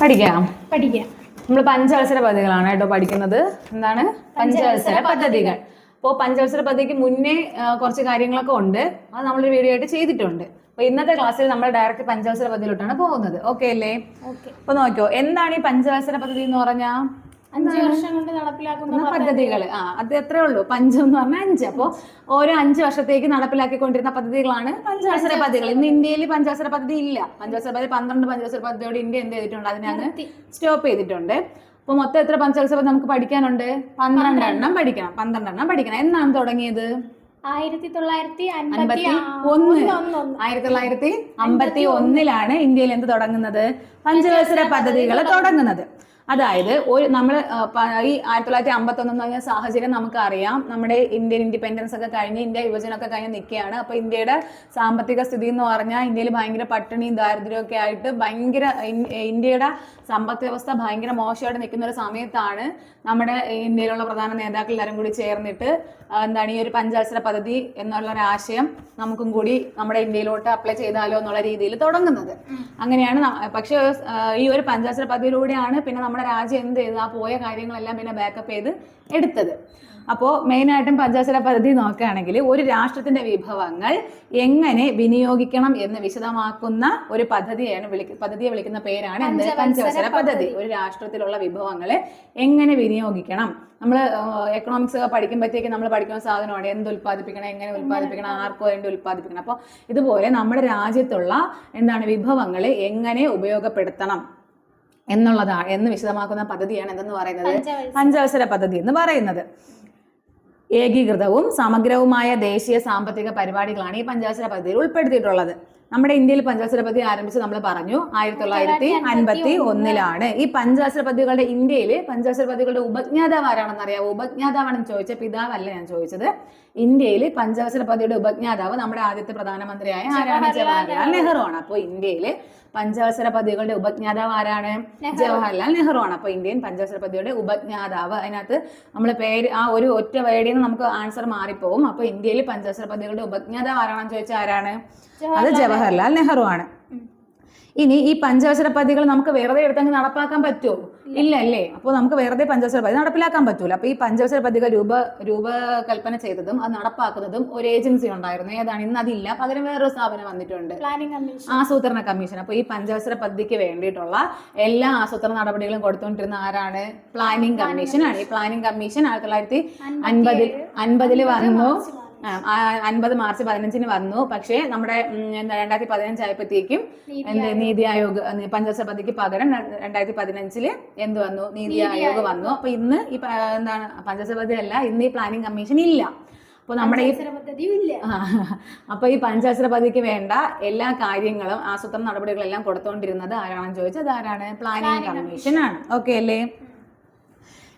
പഠിക്കാം. നമ്മൾ പഞ്ചവത്സര പദ്ധതികളാണ് കേട്ടോ പഠിക്കുന്നത്. എന്താണ് പഞ്ചവത്സര പദ്ധതികൾ? അപ്പോൾ പഞ്ചവത്സര പദ്ധതിക്ക് മുന്നേ കുറച്ച് കാര്യങ്ങളൊക്കെ ഉണ്ട്, അത് നമ്മളൊരു വീഡിയോ ആയിട്ട് ചെയ്തിട്ടുണ്ട്. അപ്പൊ ഇന്നത്തെ ക്ലാസ്സിൽ നമ്മൾ ഡയറക്റ്റ് പഞ്ചവത്സര പദ്ധതിയിലോട്ടാണ് പോകുന്നത്. ഓക്കെ അല്ലേ? അപ്പൊ നോക്കിയോ, എന്താണ് ഈ പഞ്ചവത്സര പദ്ധതി എന്ന് പറഞ്ഞാൽ? 5 വർഷം കൊണ്ട് നടപ്പിലാക്കുന്ന പദ്ധതികൾ. അത് എത്രേ ഉള്ളൂ, പഞ്ചം എന്ന് പറഞ്ഞാൽ 5. അപ്പോൾ ഓരോ 5 വർഷത്തേക്ക് നടപ്പിലാക്കിക്കൊണ്ടിരുന്ന പദ്ധതികളാണ് പഞ്ചവത്സര പദ്ധതികൾ. ഇന്ന് ഇന്ത്യയിൽ പഞ്ചവത്സര പദ്ധതി ഇല്ല. പഞ്ചവത്സര പദ്ധതി 12 പഞ്ചവത്സര പദ്ധതിയോട് ഇന്ത്യ എന്ത് ചെയ്തിട്ടുണ്ട്, അതിനങ്ങ് സ്റ്റോപ്പ് ചെയ്തിട്ടുണ്ട്. അപ്പൊ മൊത്തം എത്ര പഞ്ചവത്സര പദ്ധതി നമുക്ക് പഠിക്കാനുണ്ട്? 12 എണ്ണം പഠിക്കണം. 12 എണ്ണം പഠിക്കണം. എന്നാണ് തുടങ്ങിയത്? 1951 ഇന്ത്യയിൽ എന്ത് തുടങ്ങുന്നത്? പഞ്ചവത്സര പദ്ധതികൾ തുടങ്ങുന്നത്. അതായത് നമ്മൾ ഈ 1951 എന്ന് പറഞ്ഞ സാഹചര്യം നമുക്കറിയാം. നമ്മുടെ ഇന്ത്യൻ ഇൻഡിപെൻഡൻസ് ഒക്കെ കഴിഞ്ഞ്, ഇന്ത്യ വിഭജനമൊക്കെ കഴിഞ്ഞ് നിൽക്കുകയാണ്. അപ്പൊ ഇന്ത്യയുടെ സാമ്പത്തിക സ്ഥിതി എന്ന് പറഞ്ഞാൽ ഇന്ത്യയിൽ ഭയങ്കര പട്ടിണിയും ദാരിദ്ര്യവും ഒക്കെ ആയിട്ട് ഇന്ത്യയുടെ സമ്പദ് വ്യവസ്ഥ ഭയങ്കര മോശമായിട്ട് നിൽക്കുന്ന ഒരു സമയത്താണ് നമ്മുടെ ഇന്ത്യയിലുള്ള പ്രധാന നേതാക്കൾ എല്ലാവരും കൂടി ചേർന്നിട്ട് എന്താണ് ഈ ഒരു പഞ്ചവത്സര പദ്ധതി എന്നുള്ള ഒരു ആശയം നമുക്കും കൂടി നമ്മുടെ ഇന്ത്യയിലോട്ട് അപ്ലൈ ചെയ്താലോ എന്നുള്ള രീതിയിൽ തുടങ്ങുന്നത്. അങ്ങനെയാണ്. പക്ഷേ ഈ ഒരു പഞ്ചവത്സര പദ്ധതിയിലൂടെയാണ് പിന്നെ നമ്മുടെ രാജ്യം എന്ത് ചെയ്ത് ആ പോയ കാര്യങ്ങളെല്ലാം പിന്നെ ബാക്കപ്പ് ചെയ്ത് എടുത്തത്. അപ്പോൾ മെയിനായിട്ടും പഞ്ചവത്സര പദ്ധതി നോക്കുകയാണെങ്കിൽ ഒരു രാഷ്ട്രത്തിന്റെ വിഭവങ്ങൾ എങ്ങനെ വിനിയോഗിക്കണം എന്ന് വിശദമാക്കുന്ന ഒരു പദ്ധതിയെ വിളിക്കുന്ന പേരാണ് എന്ത്? പഞ്ചവത്സര പദ്ധതി. ഒരു രാഷ്ട്രത്തിലുള്ള വിഭവങ്ങളെ എങ്ങനെ വിനിയോഗിക്കണം. നമ്മൾ എക്കണോമിക്സ് ഒക്കെ പഠിക്കുമ്പോഴത്തേക്ക് നമ്മൾ പഠിക്കുന്ന സാധനമാണ് എന്ത് ഉൽപ്പാദിപ്പിക്കണം, എങ്ങനെ ഉൽപ്പാദിപ്പിക്കണം, ആർക്കോ വേണ്ടി ഉൽപ്പാദിപ്പിക്കണം. അപ്പോൾ ഇതുപോലെ നമ്മുടെ രാജ്യത്തുള്ള വിഭവങ്ങളെ എങ്ങനെ ഉപയോഗപ്പെടുത്തണം എന്ന് വിശദമാക്കുന്ന പദ്ധതിയാണ് എന്തെന്ന് പറയുന്നത്? പഞ്ചവത്സര പദ്ധതി എന്ന് പറയുന്നത്. ഏകീകൃതവും സമഗ്രവുമായ ദേശീയ സാമ്പത്തിക പരിപാടികളാണ് ഈ പഞ്ചവത്സര പദ്ധതിയിൽ ഉൾപ്പെടുത്തിയിട്ടുള്ളത്. നമ്മുടെ ഇന്ത്യയിൽ പഞ്ചവത്സര പദ്ധതി ആരംഭിച്ച് നമ്മൾ പറഞ്ഞു 1951 ഈ പഞ്ചവത്സര പദ്ധതികളുടെ ഇന്ത്യയിൽ പഞ്ചവത്സര പദ്ധതികളുടെ ഉപജ്ഞാതാവ് ആരാണെന്ന് അറിയാവോ? ഉപജ്ഞാതാവാണെന്ന് ചോദിച്ച പിതാവല്ല ഞാൻ ചോദിച്ചത്. ഇന്ത്യയിൽ പഞ്ചവത്സര പദ്ധതിയുടെ ഉപജ്ഞാതാവ് നമ്മുടെ ആദ്യത്തെ പ്രധാനമന്ത്രിയായ ആരാണ്? ജവഹർലാൽ നെഹ്റു ആണ്. അപ്പോൾ ഇന്ത്യയിൽ പഞ്ചവത്സര പദ്ധതികളുടെ ഉപജ്ഞാതാവ് ആരാണ്? ജവഹർലാൽ നെഹ്റു ആണ്. അപ്പോൾ ഇന്ത്യൻ പഞ്ചവത്സര പദ്ധതിയുടെ ഉപജ്ഞാതാവ്. അതിനകത്ത് നമ്മൾ പേര് ആ ഒരു ഒറ്റ വേർഡിൽ നിന്ന് നമുക്ക് ആൻസർ മാറിപ്പോവും. അപ്പോൾ ഇന്ത്യയിൽ പഞ്ചവത്സര പദ്ധതികളുടെ ഉപജ്ഞാതാവ് ആരാണെന്ന് ചോദിച്ചാൽ ആരാണ്? അത് ജവഹർലാൽ നെഹ്റു ആണ്. ഇനി ഈ പഞ്ചവത്സര പദ്ധതികൾ നമുക്ക് വെറുതെ എടുത്തങ്ങ് നടപ്പാക്കാൻ പറ്റുമോ? ഇല്ല അല്ലേ? അപ്പോൾ നമുക്ക് വെറുതെ പഞ്ചവത്സര പദ്ധതി നടപ്പിലാക്കാൻ പറ്റൂല. അപ്പോൾ ഈ പഞ്ചവത്സര പദ്ധതികൾ രൂപകൽപ്പന ചെയ്തതും അത് നടപ്പാക്കുന്നതും ഒരു ഏജൻസി ഉണ്ടായിരുന്നു. ഏതാണ്? ഇന്ന് അതില്ല. പകരം വേറൊരു സ്ഥാപനം വന്നിട്ടുണ്ട്, ആസൂത്രണ കമ്മീഷൻ. അപ്പോൾ ഈ പഞ്ചവത്സര പദ്ധതിക്ക് വേണ്ടിയിട്ടുള്ള എല്ലാ ആസൂത്രണ നടപടികളും കൊടുത്തുകൊണ്ടിരുന്ന ആരാണ്? പ്ലാനിംഗ് കമ്മീഷൻ ആണ്. ഈ പ്ലാനിംഗ് കമ്മീഷൻ 1950 വന്നു. 50 മാർച്ച് 15 വന്നു. പക്ഷേ നമ്മുടെ 2015 ആയപ്പോഴത്തേക്കും നീതി ആയോഗ് പഞ്ചവത്സര പദ്ധതിക്ക് പകരം 2015 എന്ത് വന്നു? നീതി ആയോഗ് വന്നു. അപ്പൊ ഇന്ന് ഈ പഞ്ചവത്സര പദ്ധതി അല്ല, ഇന്ന് ഈ പ്ലാനിംഗ് കമ്മീഷൻ ഇല്ല. അപ്പൊ നമ്മുടെ ഈ പഞ്ചവത്സര പദ്ധതിക്ക് വേണ്ട എല്ലാ കാര്യങ്ങളും ആസൂത്രണ നടപടികളെല്ലാം കൊടുത്തുകൊണ്ടിരുന്നത് ആരാണെന്ന് ചോദിച്ചാൽ അത് ആരാണ്? പ്ലാനിംഗ് കമ്മീഷൻ ആണ്. ഓക്കെ അല്ലേ?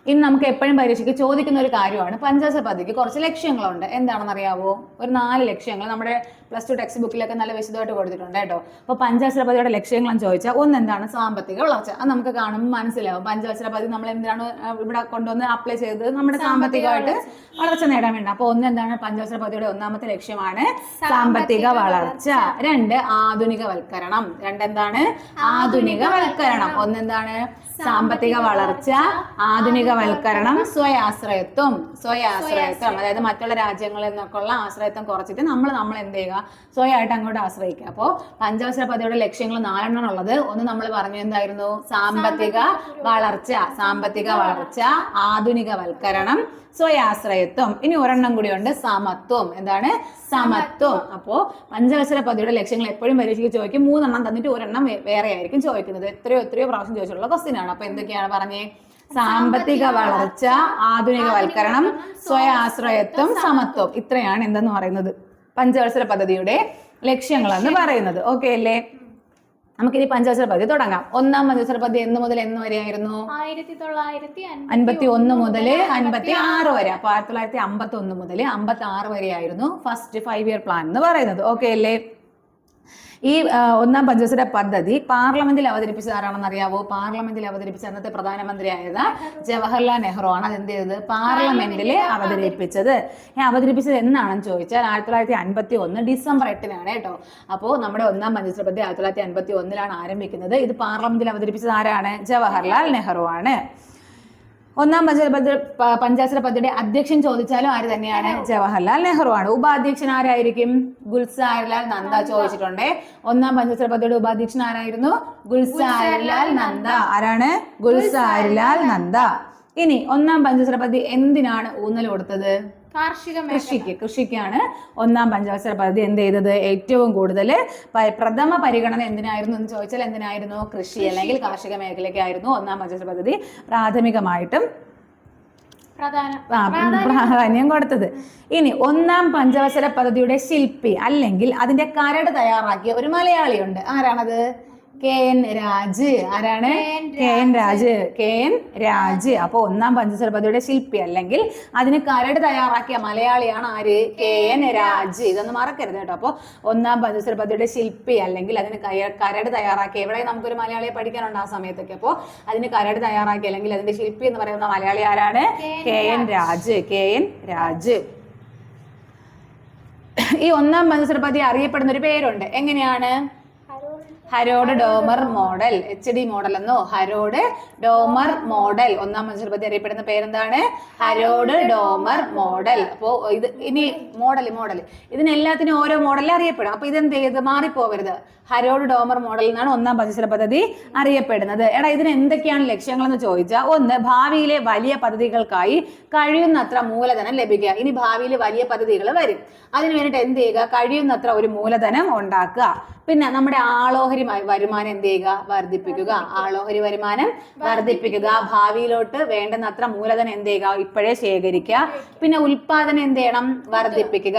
ഇന്ന് നമുക്ക് എപ്പോഴും പരീക്ഷയ്ക്ക് ചോദിക്കുന്ന ഒരു കാര്യമാണ് പഞ്ചവത്സര പദ്ധതിക്ക് കുറച്ച് ലക്ഷ്യങ്ങളുണ്ട്. എന്താണെന്ന് അറിയാവോ? ഒരു 4 ലക്ഷ്യങ്ങൾ നമ്മുടെ +2 ടെക്സ്റ്റ് ബുക്കിലൊക്കെ നല്ല വിശദമായിട്ട് കൊടുത്തിട്ടുണ്ട് കേട്ടോ. അപ്പോൾ പഞ്ചവത്സര പദ്ധതിയുടെ ലക്ഷ്യങ്ങളെന്ന് ചോദിച്ചാൽ എന്താണ്? സാമ്പത്തിക വളർച്ച. അത് നമുക്ക് കാണുമ്പോൾ മനസ്സിലാവും. പഞ്ചവത്സര പദ്ധതി നമ്മൾ എന്താണ് ഇവിടെ കൊണ്ടുവന്ന് അപ്ലൈ ചെയ്തത്? നമ്മുടെ സാമ്പത്തികമായിട്ട് വളർച്ച നേടാൻ വേണ്ടി. അപ്പോൾ എന്താണ്? പഞ്ചവത്സര പദ്ധതിയുടെ ഒന്നാമത്തെ ലക്ഷ്യമാണ് സാമ്പത്തിക വളർച്ച. 2 ആധുനികവൽക്കരണം. 2 എന്താണ്? ആധുനികവൽക്കരണം. എന്താണ്? സാമ്പത്തിക വളർച്ച, ആധുനികവൽക്കരണം, സ്വയാശ്രയത്വം. അതായത് മറ്റുള്ള രാജ്യങ്ങളിൽ നിന്നൊക്കെയുള്ള ആശ്രയത്വം കുറച്ചിട്ട് നമ്മൾ എന്ത് ചെയ്യുക? സ്വയമായിട്ട് അങ്ങോട്ട് ആശ്രയിക്കുക. അപ്പോൾ പഞ്ചവത്സര പദ്ധതിയുടെ ലക്ഷ്യങ്ങൾ 4 ഉള്ളത്. ഒന്ന് നമ്മൾ പറഞ്ഞു, എന്തായിരുന്നു? സാമ്പത്തിക വളർച്ച, ആധുനികവൽക്കരണം, സ്വയാശ്രയത്വം. ഇനി ഒരെണ്ണം കൂടിയുണ്ട്, സമത്വം. എന്താണ്? സമത്വം. അപ്പോ പഞ്ചവത്സര പദ്ധതിയുടെ ലക്ഷ്യങ്ങൾ എപ്പോഴും പരീക്ഷയ്ക്ക് ചോദിക്കും. 3 എണ്ണം തന്നിട്ട് ഒരെണ്ണം വേറെ ആയിരിക്കും ചോദിക്കുന്നത്. എത്രയോ പ്രാവശ്യം ചോദിച്ചിട്ടുള്ള ക്വസ്റ്റ്യൻ ആണ്. അപ്പൊ എന്തൊക്കെയാണ് പറഞ്ഞേ? സാമ്പത്തിക വളർച്ച, ആധുനികവൽക്കരണം, സ്വയാശ്രയത്വം, സമത്വം. ഇത്രയാണ് എന്തെന്ന് പറയുന്നത് പഞ്ചവത്സര പദ്ധതിയുടെ ലക്ഷ്യങ്ങൾ എന്ന് പറയുന്നത്. ഓക്കെ അല്ലേ? നമുക്കിനി പഞ്ചവത്സര പദ്ധതി തുടങ്ങാം. ഒന്നാം പഞ്ചവത്സര പദ്ധതി എന്ന് മുതൽ എന്ന് വരെയായിരുന്നു? 1951 മുതൽ 56 വരെ. അപ്പൊ 1951 മുതൽ 56 വരെയായിരുന്നു ഫസ്റ്റ് 5 ഇയർ പ്ലാൻ എന്ന് പറയുന്നത്. ഓക്കെ അല്ലേ? ഈ ഒന്നാം പഞ്ചവത്സര പദ്ധതി പാർലമെന്റിൽ അവതരിപ്പിച്ചത് ആരാണെന്ന് അറിയാവോ? പാർലമെന്റിൽ അവതരിപ്പിച്ച അന്നത്തെ പ്രധാനമന്ത്രിയായത് ജവഹർലാൽ നെഹ്റു ആണ്. അത് എന്ത് ചെയ്തത്? പാർലമെന്റിൽ അവതരിപ്പിച്ചത്. അവതരിപ്പിച്ചത് എന്നാണെന്ന് ചോദിച്ചാൽ 1951 ഡിസംബർ 8-നാണ് കേട്ടോ. അപ്പോൾ നമ്മുടെ ഒന്നാം പഞ്ചവത്സര പദ്ധതി 1951 ആരംഭിക്കുന്നത്. ഇത് പാർലമെന്റിൽ അവതരിപ്പിച്ചത് ആരാണ്? ജവഹർലാൽ നെഹ്റു ആണ്. ഒന്നാം പഞ്ചവത്സര പദ്ധതിയുടെ അധ്യക്ഷൻ ചോദിച്ചാലും ആര് തന്നെയാണ്? ജവഹർലാൽ നെഹ്റു ആണ്. ഉപാധ്യക്ഷൻ ആരായിരിക്കും? ഗുൽസാരിലാൽ നന്ദ ചോദിച്ചിട്ടുണ്ട്. ഒന്നാം പഞ്ചവത്സര പദ്ധതിയുടെ ഉപാധ്യക്ഷൻ ആരായിരുന്നു? ഗുൽസാരിലാൽ നന്ദ. ആരാണ്? ഗുൽസാരിലാൽ നന്ദ. ഇനി ഒന്നാം പഞ്ചവത്സര പദ്ധതി എന്തിനാണ് ഊന്നൽ കൊടുത്തത്? കൃഷിക്കാണ് ഒന്നാം പഞ്ചവത്സര പദ്ധതി എന്ത് ചെയ്തത്? ഏറ്റവും കൂടുതൽ പ്രഥമ പരിഗണന എന്തിനായിരുന്നു എന്ന് ചോദിച്ചാൽ എന്തിനായിരുന്നു? കൃഷി അല്ലെങ്കിൽ കാർഷിക മേഖലയ്ക്കായിരുന്നു ഒന്നാം പഞ്ചവത്സര പദ്ധതി പ്രാഥമികമായിട്ടും പ്രാധാന്യം കൊടുത്തത്. ഇനി ഒന്നാം പഞ്ചവത്സര പദ്ധതിയുടെ ശില്പി അല്ലെങ്കിൽ അതിന്റെ കരട് തയ്യാറാക്കിയ ഒരു മലയാളിയുണ്ട്. ആരാണത്? KN രാജ്. ആരാണ്? KN രാജ്. അപ്പൊ ഒന്നാം പഞ്ചവത്സര പദ്ധതിയുടെ ശില്പി അല്ലെങ്കിൽ അതിന് കരട് തയ്യാറാക്കിയ മലയാളിയാണ് ആര്? KN രാജ്. ഇതൊന്നും മറക്കരുത് കേട്ടോ. അപ്പൊ ഒന്നാം പഞ്ചവത്സര പദ്ധതിയുടെ ശില്പി അല്ലെങ്കിൽ അതിന് കരട് തയ്യാറാക്കിയ, ഇവിടെ നമുക്കൊരു മലയാളിയെ പഠിക്കാനുണ്ട് ആ സമയത്തൊക്കെ. അപ്പോൾ അതിന് കരട് തയ്യാറാക്കി അല്ലെങ്കിൽ അതിന്റെ ശില്പി എന്ന് പറയുന്ന മലയാളി ആരാണ്? KN രാജ്. ഈ ഒന്നാം പഞ്ചവത്സര പദ്ധതി അറിയപ്പെടുന്ന ഒരു പേരുണ്ട്. എങ്ങനെയാണ്? Harrod Domar model. HD model എന്നോ ഹരോഡ് ഡോമർ മോഡൽ. ഒന്നാം പഞ്ചവത്സര പദ്ധതി അറിയപ്പെടുന്ന പേരെന്താണ്? Harrod Domar model. അപ്പോ ഇത് ഇനി മോഡൽ ഇതിനെല്ലാത്തിനും ഓരോ മോഡലിൽ അറിയപ്പെടും. അപ്പൊ ഇതെന്ത് ചെയ്ത് മാറിപ്പോവരുത്. ഹരോഡ് ഡോമർ മോഡൽ എന്നാണ് ഒന്നാം പഞ്ചവത്സര പദ്ധതി അറിയപ്പെടുന്നത്. ഇതിന് എന്തൊക്കെയാണ് ലക്ഷ്യങ്ങളെന്ന് ചോദിച്ചാൽ, ഒന്ന്, ഭാവിയിലെ വലിയ പദ്ധതികൾക്കായി കഴിയുന്നത്ര മൂലധനം ലഭിക്കുക. ഇനി ഭാവിയിൽ വലിയ പദ്ധതികൾ വരും, അതിന് വേണ്ടിയിട്ട് എന്ത് ചെയ്യുക? കഴിയുന്നത്ര ഒരു മൂലധനം ഉണ്ടാക്കുക. പിന്നെ നമ്മുടെ ആളോഹരി വരുമാനം എന്ത് ചെയ്യുക? വർദ്ധിപ്പിക്കുക. ആളോഹരി വരുമാനം വർദ്ധിപ്പിക്കുക. ഭാവിയിലോട്ട് വേണ്ടുന്നത്ര മൂലധനം എന്ത് ചെയ്യുക? ഇപ്പോഴേ ശേഖരിക്കുക. പിന്നെ ഉൽപാദനം എന്ത് ചെയ്യണം? വർദ്ധിപ്പിക്കുക.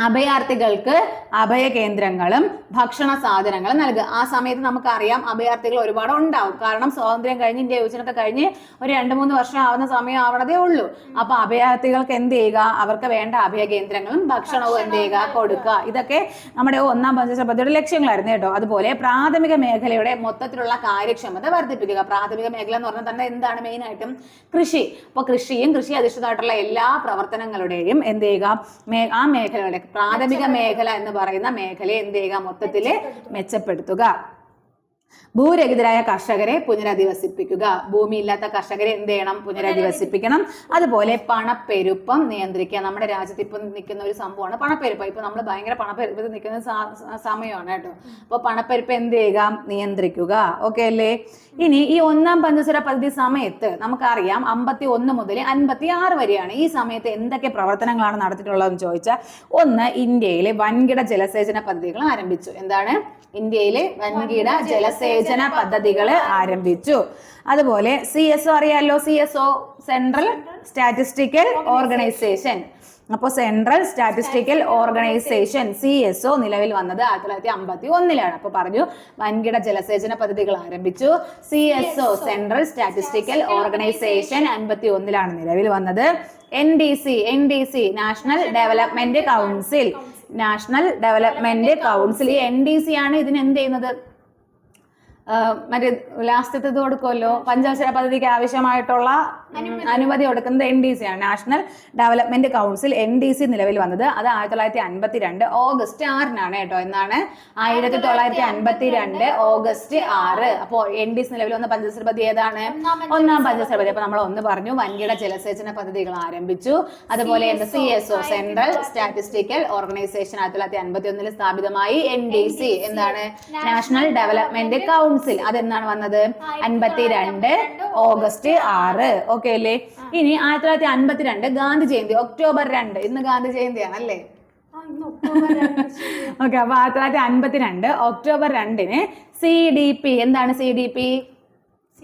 അഭയാർത്ഥികൾക്ക് അഭയ കേന്ദ്രങ്ങളും ഭക്ഷണ സാധനങ്ങളും നൽകുക. ആ സമയത്ത് നമുക്കറിയാം അഭയാർത്ഥികൾ ഒരുപാട് ഉണ്ടാവും. കാരണം സ്വാതന്ത്ര്യം കഴിഞ്ഞ് ഇന്ത്യ വിഭജനമൊക്കെ കഴിഞ്ഞ് ഒരു 2-3 വർഷം ആവുന്ന സമയം ആവണതേ ഉള്ളൂ. അപ്പൊ അഭയാർത്ഥികൾക്ക് എന്ത് ചെയ്യുക? അവർക്ക് വേണ്ട അഭയ കേന്ദ്രങ്ങളും ഭക്ഷണവും എന്ത് ചെയ്യുക? കൊടുക്കുക. ഇതൊക്കെ നമ്മുടെ ഒന്നാം പഞ്ചവത്സര പദ്ധതിയുടെ ലക്ഷ്യങ്ങളായിരുന്നു കേട്ടോ. അതുപോലെ പ്രാഥമിക മേഖലയുടെ മൊത്തത്തിലുള്ള കാര്യക്ഷമത വർദ്ധിപ്പിക്കുക. പ്രാഥമിക മേഖല എന്ന് പറഞ്ഞാൽ തന്നെ എന്താണ്? മെയിൻ ആയിട്ടും കൃഷി. അപ്പൊ കൃഷിയും കൃഷി അധിഷ്ഠിതമായിട്ടുള്ള എല്ലാ പ്രവർത്തനങ്ങളുടെയും എന്ത് ചെയ്യുക? ആ മേഖലയുടെ പ്രാഥമിക മേഖല എന്ന് പറയുന്ന മേഖലയെ എന്ത് ചെയ്യുക? മൊത്തത്തിൽ മെച്ചപ്പെടുത്തുക. ഭൂരഹിതരായ കർഷകരെ പുനരധിവസിപ്പിക്കുക. ഭൂമിയില്ലാത്ത കർഷകരെ എന്ത് ചെയ്യണം? പുനരധിവസിപ്പിക്കണം. അതുപോലെ പണപ്പെരുപ്പം നിയന്ത്രിക്കുക. നമ്മുടെ രാജ്യത്ത് ഇപ്പൊ നിൽക്കുന്ന ഒരു സംഭവമാണ് പണപ്പെരുപ്പം. ഇപ്പൊ നമ്മൾ ഭയങ്കര പണപ്പെരുപ്പത്തിൽ നിൽക്കുന്ന സമയമാണ് കേട്ടോ. അപ്പൊ പണപ്പെരുപ്പം എന്ത് ചെയ്യുക? നിയന്ത്രിക്കുക. ഓക്കെ അല്ലേ? ഇനി ഈ ഒന്നാം പഞ്ചവത്സര പദ്ധതി സമയത്ത് നമുക്കറിയാം 51 മുതൽ 56 വരെയാണ്. ഈ സമയത്ത് എന്തൊക്കെ പ്രവർത്തനങ്ങളാണ് നടത്തിയിട്ടുള്ളതെന്ന് ചോദിച്ചാൽ, ഒന്ന്, ഇന്ത്യയിലെ വൻകിട ജലസേചന പദ്ധതികൾ ആരംഭിച്ചു. എന്താണ്? ഇന്ത്യയിലെ വൻകിട ജലസേചന പദ്ധതികൾ ആരംഭിച്ചു. അതുപോലെ CSO അറിയാലോ? CSO central statistical organisation. അപ്പോൾ സെൻട്രൽ സ്റ്റാറ്റിസ്റ്റിക്കൽ ഓർഗനൈസേഷൻ CSO നിലവിൽ വന്നത് 1951 അപ്പൊ പറഞ്ഞു വൻകിട ജലസേചന പദ്ധതികൾ ആരംഭിച്ചു. CSO സെൻട്രൽ സ്റ്റാറ്റിസ്റ്റിക്കൽ ഓർഗനൈസേഷൻ 1951 നിലവിൽ വന്നത്. NDC national development council. ഈ NDC ആണ് ഇതിന് എന്ത് ചെയ്യുന്നത്? മറ്റേ ലാസ്റ്റത്തെ കൊടുക്കുമല്ലോ, പഞ്ചവത്സര പദ്ധതിക്ക് ആവശ്യമായിട്ടുള്ള അനുമതി കൊടുക്കുന്നത് NDC ആണ്, നാഷണൽ ഡെവലപ്മെന്റ് കൗൺസിൽ. NDC നിലവിൽ വന്നത് അത് 1952 ഓഗസ്റ്റ് 6-നാണ് കേട്ടോ. എന്നാണ് 1952 ഓഗസ്റ്റ് 6. അപ്പോൾ NDC നിലവിൽ വന്ന പഞ്ചവത്സര പദ്ധതി ഏതാണ്? ഒന്നാം പഞ്ചവത്സര പദ്ധതി. അപ്പൊ നമ്മൾ ഒന്ന് പറഞ്ഞു വൻകിട ജലസേചന പദ്ധതികൾ ആരംഭിച്ചു. അതുപോലെ CSO സെൻട്രൽ സ്റ്റാറ്റിസ്റ്റിക്കൽ ഓർഗനൈസേഷൻ 1951 സ്ഥാപിതമായി. NDC എന്താണ്? National development council. അതെന്നാണ് വന്നത്? 52 ഓഗസ്റ്റ് 6. ഓക്കെ അല്ലേ? ഇനി 1952 ഗാന്ധി ജയന്തി ഒക്ടോബർ 2. ഇന്ന് ഗാന്ധി ജയന്തിയാണ് അല്ലേ? ഓക്കെ. അപ്പൊ 1952 ഒക്ടോബർ 2-ന് CDP. എന്താണ് CDP?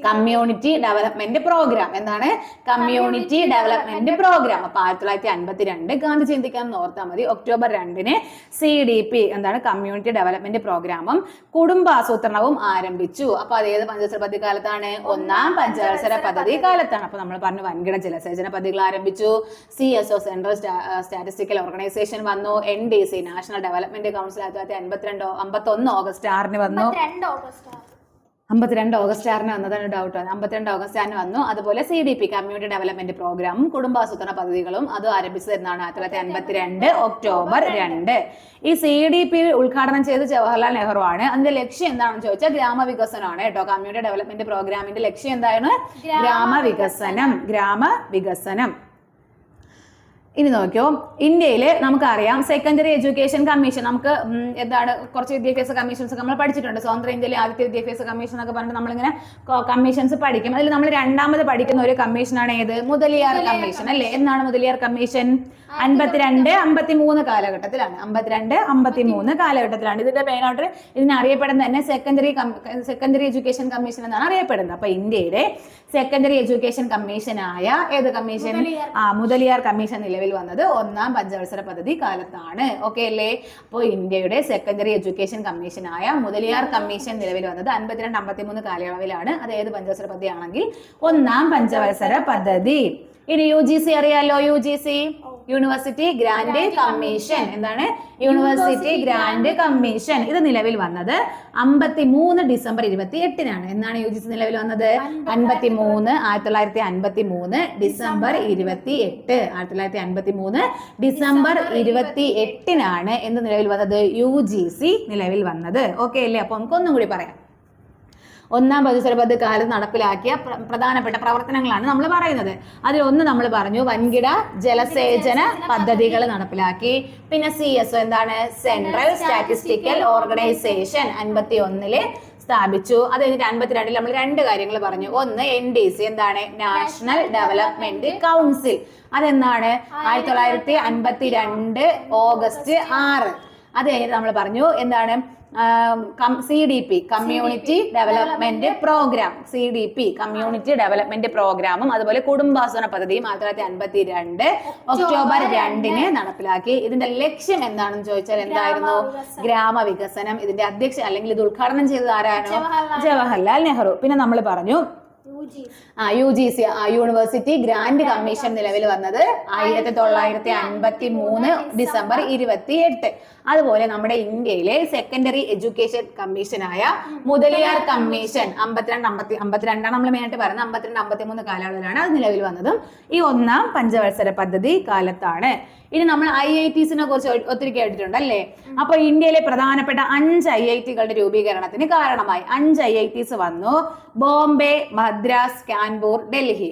Community development programme. എന്താണ് കമ്മ്യൂണിറ്റി ഡെവലപ്മെന്റ് പ്രോഗ്രാം. അപ്പൊ 1952 ഗാന്ധി ജയന്തിക്കാന്ന് ഓർത്താൽ മതി. ഒക്ടോബർ 2 CDP എന്താണ് കമ്മ്യൂണിറ്റി ഡെവലപ്മെന്റ് പ്രോഗ്രാമും കുടുംബാസൂത്രണവും ആരംഭിച്ചു. അപ്പൊ അത് ഏത് പഞ്ചവത്സര പദ്ധതി കാലത്താണ്? ഒന്നാം പഞ്ചവത്സര പദ്ധതി കാലത്താണ്. അപ്പൊ നമ്മൾ പറഞ്ഞു വൻകിട ജലസേചന പദ്ധതികൾ ആരംഭിച്ചു. CSO സെൻട്രൽ സ്റ്റാറ്റിസ്റ്റിക്കൽ ഓർഗനൈസേഷൻ വന്നു. NDC national development council 1951 August 6 വന്നു. 52 ഓഗസ്റ്റ് 6 വന്നതാണ് ഡൗട്ട്. 52 ഓഗസ്റ്റ് 6 വന്നു. അതുപോലെ CDP കമ്മ്യൂണിറ്റി ഡെവലപ്മെന്റ് പ്രോഗ്രാമും കുടുംബാസൂത്രണ പദ്ധതികളും അതും ആരംഭിച്ചത് എന്നാണ് 1952 ഒക്ടോബർ 2. ഈ CDP ഉദ്ഘാടനം ചെയ്ത് ജവഹർലാൽ നെഹ്റു ആണ്. അതിന്റെ ലക്ഷ്യം എന്താണെന്ന് ചോദിച്ചാൽ ഗ്രാമവികസനമാണ് കേട്ടോ. കമ്മ്യൂണിറ്റി ഡെവലപ്മെന്റ് പ്രോഗ്രാമിന്റെ ലക്ഷ്യം എന്താണ്? ഗ്രാമവികസനം. ഇനി നോക്കിയോ, ഇന്ത്യയിൽ നമുക്കറിയാം സെക്കൻഡറി എഡ്യൂക്കേഷൻ കമ്മീഷൻ. നമുക്ക് എന്താണ് കുറച്ച് വിദ്യാഭ്യാസ കമ്മീഷൻസ് നമ്മൾ പഠിച്ചിട്ടുണ്ട്. സ്വതന്ത്ര ഇന്ത്യയിലെ ആദ്യത്തെ വിദ്യാഭ്യാസ കമ്മീഷൻ എന്നൊക്കെ പറഞ്ഞിട്ട് നമ്മളിങ്ങനെ കമ്മീഷൻസ് പഠിക്കും. അതിൽ നമ്മൾ രണ്ടാമത് പഠിക്കുന്ന ഒരു കമ്മീഷനാണ് ഏത്? മുതലിയാർ കമ്മീഷൻ അല്ലേ? എന്നാണ് മുതലിയാർ കമ്മീഷൻ? 52-53 കാലഘട്ടത്തിലാണ്. 52-53 കാലഘട്ടത്തിലാണ്. ഇതിന്റെ മെയിനായിട്ട് ഇതിനറിയപ്പെടുന്നത് തന്നെ സെക്കൻഡറി എഡ്യൂക്കേഷൻ കമ്മീഷൻ എന്നാണ് അറിയപ്പെടുന്നത്. അപ്പൊ ഇന്ത്യയുടെ സെക്കൻഡറി എഡ്യൂക്കേഷൻ കമ്മീഷനായ ഏത് കമ്മീഷൻ? മുതലിയാർ കമ്മീഷൻ നിലവിൽ വന്നത് ഒന്നാം പഞ്ചവത്സര പദ്ധതി കാലത്താണ്. ഓക്കെ അല്ലേ? അപ്പോൾ ഇന്ത്യയുടെ സെക്കൻഡറി എഡ്യൂക്കേഷൻ കമ്മീഷനായ മുതലിയാർ കമ്മീഷൻ നിലവിൽ വന്നത് 52-53 കാലയളവിലാണ്. അത് ഏത് പഞ്ചവത്സര പദ്ധതി ആണെങ്കിൽ ഒന്നാം പഞ്ചവത്സര പദ്ധതി. ഇനി UGC അറിയാലോ? UGC university grant commission. എന്താണ്? University grant commission. ഇത് നിലവിൽ വന്നത് 53 ഡിസംബർ 28 എന്നാണ് UGC നിലവിൽ വന്നത്? 1953 ഡിസംബർ 28. 1953 ഡിസംബർ 28 എന്ത് നിലവിൽ വന്നത്? UGC നിലവിൽ വന്നത്. ഓക്കെ അല്ലേ? അപ്പൊ നമുക്ക് ഒന്നും കൂടി പറയാം. ഒന്നാം പഞ്ചവത്സര പദ്ധതി കാലത്ത് നടപ്പിലാക്കിയ പ്രധാനപ്പെട്ട പ്രവർത്തനങ്ങളാണ് നമ്മൾ പറയുന്നത്. അതിലൊന്ന് നമ്മൾ പറഞ്ഞു വൻകിട ജലസേചന പദ്ധതികൾ നടപ്പിലാക്കി. പിന്നെ CSO എന്താണ്? സെൻട്രൽ സ്റ്റാറ്റിസ്റ്റിക്കൽ ഓർഗനൈസേഷൻ 51 സ്ഥാപിച്ചു. അത് കഴിഞ്ഞിട്ട് 52 നമ്മൾ 2 കാര്യങ്ങൾ പറഞ്ഞു. ഒന്ന് NDC എന്താണ്? National development council. അതെന്താണ്? 1952 ഓഗസ്റ്റ് 6. അത് കഴിഞ്ഞിട്ട് നമ്മൾ പറഞ്ഞു എന്താണ്? CDP community development programme. CDP community development പ്രോഗ്രാമും അതുപോലെ കുടുംബാസൂത്രണ പദ്ധതിയും 1952 ഒക്ടോബർ 2 നടപ്പിലാക്കി. ഇതിന്റെ ലക്ഷ്യം എന്താണെന്ന് ചോദിച്ചാൽ എന്തായിരുന്നു? ഗ്രാമവികസനം. ഇതിന്റെ അധ്യക്ഷൻ അല്ലെങ്കിൽ ഇത് ഉദ്ഘാടനം ചെയ്തത് ആരാണോ? ജവഹർലാൽ നെഹ്റു. പിന്നെ നമ്മൾ പറഞ്ഞു UGC യൂണിവേഴ്സിറ്റി ഗ്രാൻഡ് കമ്മീഷൻ നിലവിൽ വന്നത് 1953 ഡിസംബർ 28. അതുപോലെ നമ്മുടെ ഇന്ത്യയിലെ സെക്കൻഡറി എഡ്യൂക്കേഷൻ കമ്മീഷനായ മുതലിയാർ കമ്മീഷൻ 52 നമ്മൾ മെയിനായിട്ട് പറയുന്നത് 52-53 കാലയളവിലാണ് അത് നിലവിൽ വന്നതും ഈ ഒന്നാം പഞ്ചവത്സര പദ്ധതി കാലത്താണ്. ഇനി നമ്മൾ IITസിനെ കുറിച്ച് ഒത്തിരി കേട്ടിട്ടുണ്ട് അല്ലേ? അപ്പൊ ഇന്ത്യയിലെ പ്രധാനപ്പെട്ട 5 IITകളുടെ രൂപീകരണത്തിന് കാരണമായി. 5 IITs വന്നു. ബോംബെ, മദ്രാസ്, കാൻപൂർ, ഡൽഹി.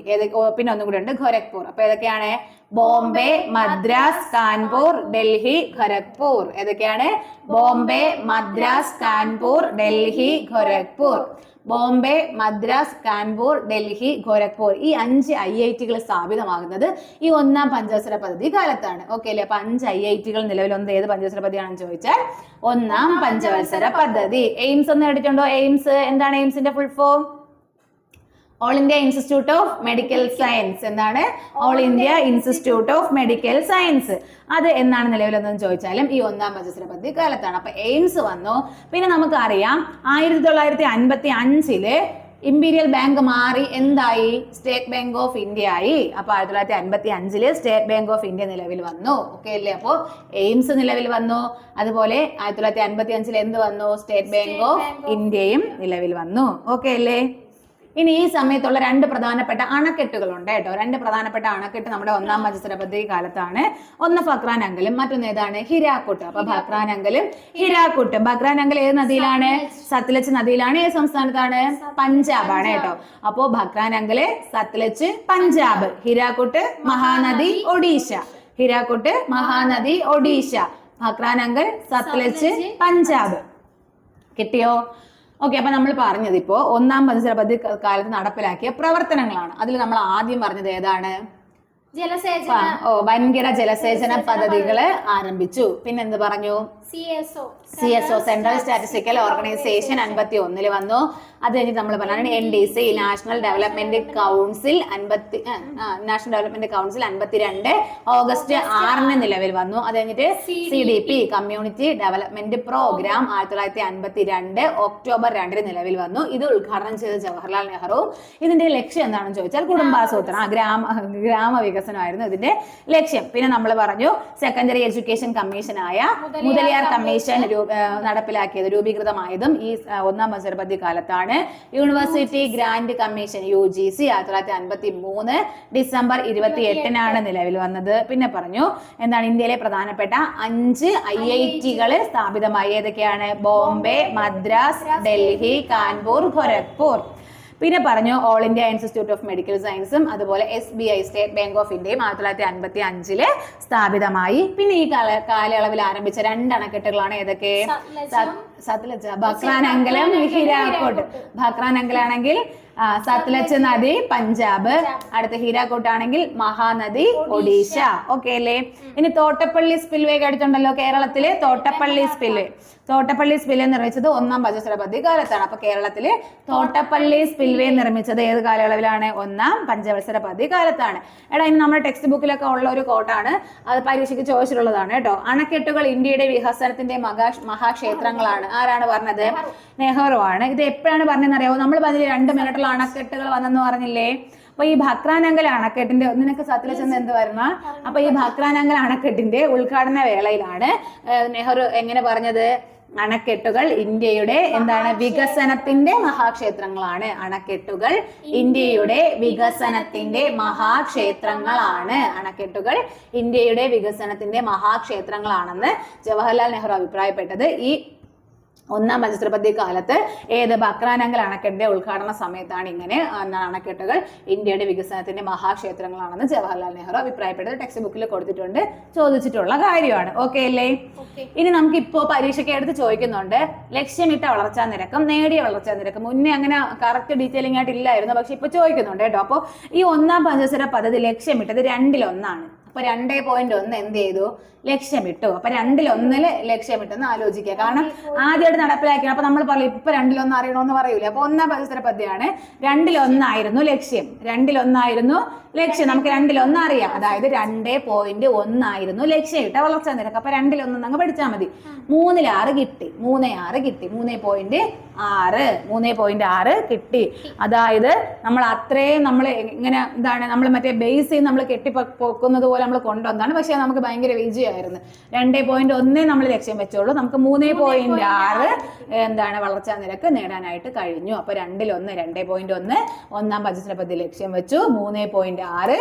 പിന്നെ ഒന്നും കൂടി ഉണ്ട്, ഖൊരഗ്പൂർ. അപ്പൊ ഏതൊക്കെയാണ്? ബോംബെ, മദ്രാസ്, കാൻപൂർ, ഡൽഹി, ഖൊരഗ്പൂർ. ഏതൊക്കെയാണ്? ബോംബെ, മദ്രാസ്, കാൻപൂർ, ഡൽഹി, ഖൊരഗ്പൂർ. ബോംബെ, മദ്രാസ്, കാൻപൂർ, ഡൽഹി, ഖൊരഗ്പൂർ. ഈ 5 IITകൾ സ്ഥാപിതമാകുന്നത് ഈ ഒന്നാം പഞ്ചവത്സര പദ്ധതി കാലത്താണ്. ഓക്കെ അല്ലേ? അപ്പൊ 5 IITകൾ നിലവിൽ വന്നത് ഏത് പഞ്ചവത്സര പദ്ധതിയാണെന്ന് ചോദിച്ചാൽ ഒന്നാം പഞ്ചവത്സര പദ്ധതി. എയിംസ് ഒന്ന് കേട്ടിട്ടുണ്ടോ? എയിംസ് എന്താണ്? എയിംസിന്റെ full form? All India institute of medical science. എന്താണ്? All India institute of medical science. അത് എന്നാണ് നിലവിൽ വന്നതെന്ന് ചോദിച്ചാലും ഈ ഒന്നാം പഞ്ചവത്സര പദ്ധതി കാലത്താണ്. അപ്പൊ എയിംസ് വന്നു. പിന്നെ നമുക്കറിയാം 1955 ഇമ്പീരിയൽ ബാങ്ക് മാറി എന്തായി? സ്റ്റേറ്റ് ബാങ്ക് ഓഫ് ഇന്ത്യ ആയി. അപ്പൊ 1955 സ്റ്റേറ്റ് ബാങ്ക് ഓഫ് ഇന്ത്യ നിലവിൽ വന്നു. ഓക്കെ അല്ലേ? അപ്പോ എയിംസ് നിലവിൽ വന്നു. അതുപോലെ 1955 എന്ത് വന്നു? സ്റ്റേറ്റ് ബാങ്ക് ഓഫ് ഇന്ത്യയും നിലവിൽ വന്നു. ഓക്കെ അല്ലേ? ഇനി ഈ സമയത്തുള്ള 2 പ്രധാനപ്പെട്ട അണക്കെട്ടുകളുണ്ട് കേട്ടോ. 2 പ്രധാനപ്പെട്ട അണക്കെട്ട് നമ്മുടെ ഒന്നാം പഞ്ചവത്സര പദ്ധതി കാലത്താണ്. ഒന്ന് ഭക്രാനങ്കലും മറ്റൊന്ന് ഏതാണ്? ഹിരാക്കുട്ട്. അപ്പൊ ഭക്രാനങ്കലും ഹിരാക്കുട്ടും. ഭക്രാനങ്കൽ ഏത് നദിയിലാണ്? സത്ലജ് നദിയിലാണ്. ഏത് സംസ്ഥാനത്താണ്? പഞ്ചാബ് ആണ് കേട്ടോ. അപ്പോ ഭക്രാനങ്കല്, സത്ലജ്, പഞ്ചാബ്. ഹിരാക്കുട്ട് മഹാനദി, ഒഡീഷ. ഹിരാക്കുട്ട് മഹാനദി, ഒഡീഷ. ഭക്രാനങ്കൽ, സത്ലജ്, പഞ്ചാബ്. കിട്ടിയോ? ഓക്കെ. അപ്പൊ നമ്മൾ പറഞ്ഞത് ഇപ്പോ ഒന്നാം പഞ്ചവത്സര പദ്ധതി കാലത്ത് നടപ്പിലാക്കിയ പ്രവർത്തനങ്ങളാണ്. അതിൽ നമ്മൾ ആദ്യം പറഞ്ഞത് ഏതാണ്? ജലസേചന വൻകിട ജലസേചന പദ്ധതികള് ആരംഭിച്ചു. പിന്നെ എന്ത് പറഞ്ഞു? CSO സെൻട്രൽ സ്റ്റാറ്റിസ്റ്റിക്കൽ ഓർഗനൈസേഷൻ 51 വന്നു. അത് കഴിഞ്ഞിട്ട് നമ്മൾ പറഞ്ഞാണ് NDC national development council 52 August 6 നിലവിൽ വന്നു. അത് കഴിഞ്ഞിട്ട് CDP community development programme 1952 October 2 നിലവിൽ വന്നു. ഇത് ഉദ്ഘാടനം ചെയ്ത ജവഹർലാൽ നെഹ്റു. ഇതിന്റെ ലക്ഷ്യം എന്താണെന്ന് ചോദിച്ചാൽ കുടുംബാസൂത്രണം, ഗ്രാമവികസനമായിരുന്നു ഇതിന്റെ ലക്ഷ്യം. പിന്നെ നമ്മൾ പറഞ്ഞു സെക്കൻഡറി എഡ്യൂക്കേഷൻ കമ്മീഷനായ മുതലിയാർ കമ്മീഷൻ നടപ്പിലാക്കിയത്, രൂപീകൃതമായതും ഈ ഒന്നാം പഞ്ചവത്സര പദ്ധതി കാലത്താണ്. University grant commission UGC 1953 December 28 നിലവിൽ വന്നത്. പിന്നെ പറഞ്ഞു എന്താണ് ഇന്ത്യയിലെ പ്രധാനപ്പെട്ട 5 IIT സ്ഥാപിതമായി. ഏതൊക്കെയാണ്? ബോംബെ, മദ്രാസ്, ഡൽഹി, കാൺപൂർ, ഗോരഖ്പൂർ. പിന്നെ പറഞ്ഞു all India institute of medical സയൻസും അതുപോലെ SBI സ്റ്റേറ്റ് ബാങ്ക് ഓഫ് ഇന്ത്യയും 1955 സ്ഥാപിതമായി. പിന്നെ ഈ കാലയളവിൽ ആരംഭിച്ച 2 അണക്കെട്ടുകളാണ് ഏതൊക്കെ? സത്ലജ്, ഭക്രാനങ്കലം, ഹീരാക്കോട്ട്. ഭക്രാനങ്കലാണെങ്കിൽ സത്ലജ് നദി പഞ്ചാബ്, അടുത്ത ഹീരാക്കോട്ടാണെങ്കിൽ മഹാനദി ഒഡീഷ. ഓക്കെ അല്ലേ? ഇനി തോട്ടപ്പള്ളി സ്പിൽവേ കേട്ടിട്ടുണ്ടല്ലോ കേരളത്തിലെ. തോട്ടപ്പള്ളി സ്പിൽവേ നിർമ്മിച്ചത് ഒന്നാം പഞ്ചവത്സര പദ്ധതി കാലത്താണ്. അപ്പൊ കേരളത്തിലെ തോട്ടപ്പള്ളി സ്പിൽവേ നിർമ്മിച്ചത് ഏത് കാലയളവിലാണ്? ഒന്നാം പഞ്ചവത്സര പദ്ധതി കാലത്താണ്. എടാ ഇനി നമ്മുടെ ടെക്സ്റ്റ് ബുക്കിലൊക്കെ ഉള്ള ഒരു കോട്ടാണ്, അത് പരീക്ഷയ്ക്ക് ചോദിച്ചിട്ടുള്ളതാണ് കേട്ടോ. അണക്കെട്ടുകൾ ഇന്ത്യയുടെ വികസനത്തിന്റെ മഹാക്ഷേത്രങ്ങളാണ്. ആരാണ് പറഞ്ഞത്? നെഹ്റു ആണ്. ഇത് എപ്പോഴാണ് പറഞ്ഞതെന്ന് അറിയാമോ? നമ്മൾ പറഞ്ഞില്ലേ 2 മിനിറ്റുള്ള അണക്കെട്ടുകൾ വന്നെന്ന് പറഞ്ഞില്ലേ? അപ്പൊ ഈ ഭക്രാനങ്കൽ അണക്കെട്ടിന്റെ, നിനക്ക് സത്ലജ് എന്ത് വരുന്ന, അപ്പൊ ഈ ഭക്രാനങ്കൽ അണക്കെട്ടിന്റെ ഉദ്ഘാടന വേളയിലാണ് നെഹ്റു എങ്ങനെ പറഞ്ഞത്? അണക്കെട്ടുകൾ ഇന്ത്യയുടെ എന്താണ്? വികസനത്തിന്റെ മഹാക്ഷേത്രങ്ങളാണ്. അണക്കെട്ടുകൾ ഇന്ത്യയുടെ വികസനത്തിന്റെ മഹാക്ഷേത്രങ്ങളാണ്. അണക്കെട്ടുകൾ ഇന്ത്യയുടെ വികസനത്തിന്റെ മഹാക്ഷേത്രങ്ങളാണെന്ന് ജവഹർലാൽ നെഹ്റു അഭിപ്രായപ്പെട്ടത് ഈ ഒന്നാം പഞ്ചവത്സര പദ്ധതി കാലത്ത് ഏത്? ഭക്രാനങ്കൽ അണക്കെട്ടിന്റെ ഉദ്ഘാടന സമയത്താണ് ഇങ്ങനെ അണക്കെട്ടുകൾ ഇന്ത്യയുടെ വികസനത്തിന്റെ മഹാക്ഷേത്രങ്ങളാണെന്ന് ജവഹർലാൽ നെഹ്റു അഭിപ്രായപ്പെട്ടത്. ടെക്സ്റ്റ് ബുക്കിൽ കൊടുത്തിട്ടുണ്ട്, ചോദിച്ചിട്ടുള്ള കാര്യമാണ്. ഓക്കെ അല്ലേ? ഇനി നമുക്ക് ഇപ്പോ പരീക്ഷയ്ക്ക് എടുത്ത് ചോദിക്കുന്നുണ്ട് ലക്ഷ്യമിട്ട വളർച്ചാ നിരക്കും നേടിയ വളർച്ചാ നിരക്കും. മുന്നേ അങ്ങനെ കറക്റ്റ് ഡീറ്റെയിലിംഗ് ആയിട്ട് ഇല്ലായിരുന്നു, പക്ഷെ ഇപ്പൊ ചോദിക്കുന്നുണ്ട് കേട്ടോ. അപ്പോൾ ഈ ഒന്നാം പഞ്ചവത്സര പദ്ധതി ലക്ഷ്യമിട്ടത് 2-1. അപ്പൊ 2.1 എന്ത് ചെയ്തു? ലക്ഷ്യമിട്ടു. അപ്പൊ 2-1 ലക്ഷ്യമിട്ടെന്ന് ആലോചിക്കുക. കാരണം ആദ്യമായിട്ട് നടപ്പിലാക്കിയാണ്. അപ്പൊ നമ്മൾ പറയും ഇപ്പൊ 2-1 അറിയണമെന്ന് പറയൂലേ. അപ്പൊ ഒന്നാം പഞ്ചവത്സര പദ്ധതിയാണ്. 2-1 ലക്ഷ്യം. 2-1 ലക്ഷ്യം. നമുക്ക് 2-1 അറിയാം. അതായത് 2.1 ലക്ഷ്യമിട്ട വളർച്ചാ നിരക്ക്. അപ്പൊ 2-1 അങ്ങ് പഠിച്ചാൽ മതി. 3-6 കിട്ടി. 3.6 കിട്ടി. 3.6 കിട്ടി. അതായത് നമ്മൾ അത്രയും നമ്മൾ ഇങ്ങനെ എന്താണ് നമ്മൾ മറ്റേ ബേസ് നമ്മൾ കെട്ടിപ്പൊക്കുന്നത് പോലെ നമ്മൾ കൊണ്ടുവന്നാണ്. പക്ഷെ നമുക്ക് ഭയങ്കര വിജയമായിരുന്നു. 2.1 നമ്മൾ ലക്ഷ്യം വെച്ചോളൂ. നമുക്ക് 3.6 എന്താണ് വളർച്ചാ നിരക്ക് നേടാനായിട്ട് കഴിഞ്ഞു. അപ്പൊ 2-1 2.1 ഒന്നാം പഞ്ചവത്സര പദ്ധതി ലക്ഷ്യം വെച്ചു. 3.6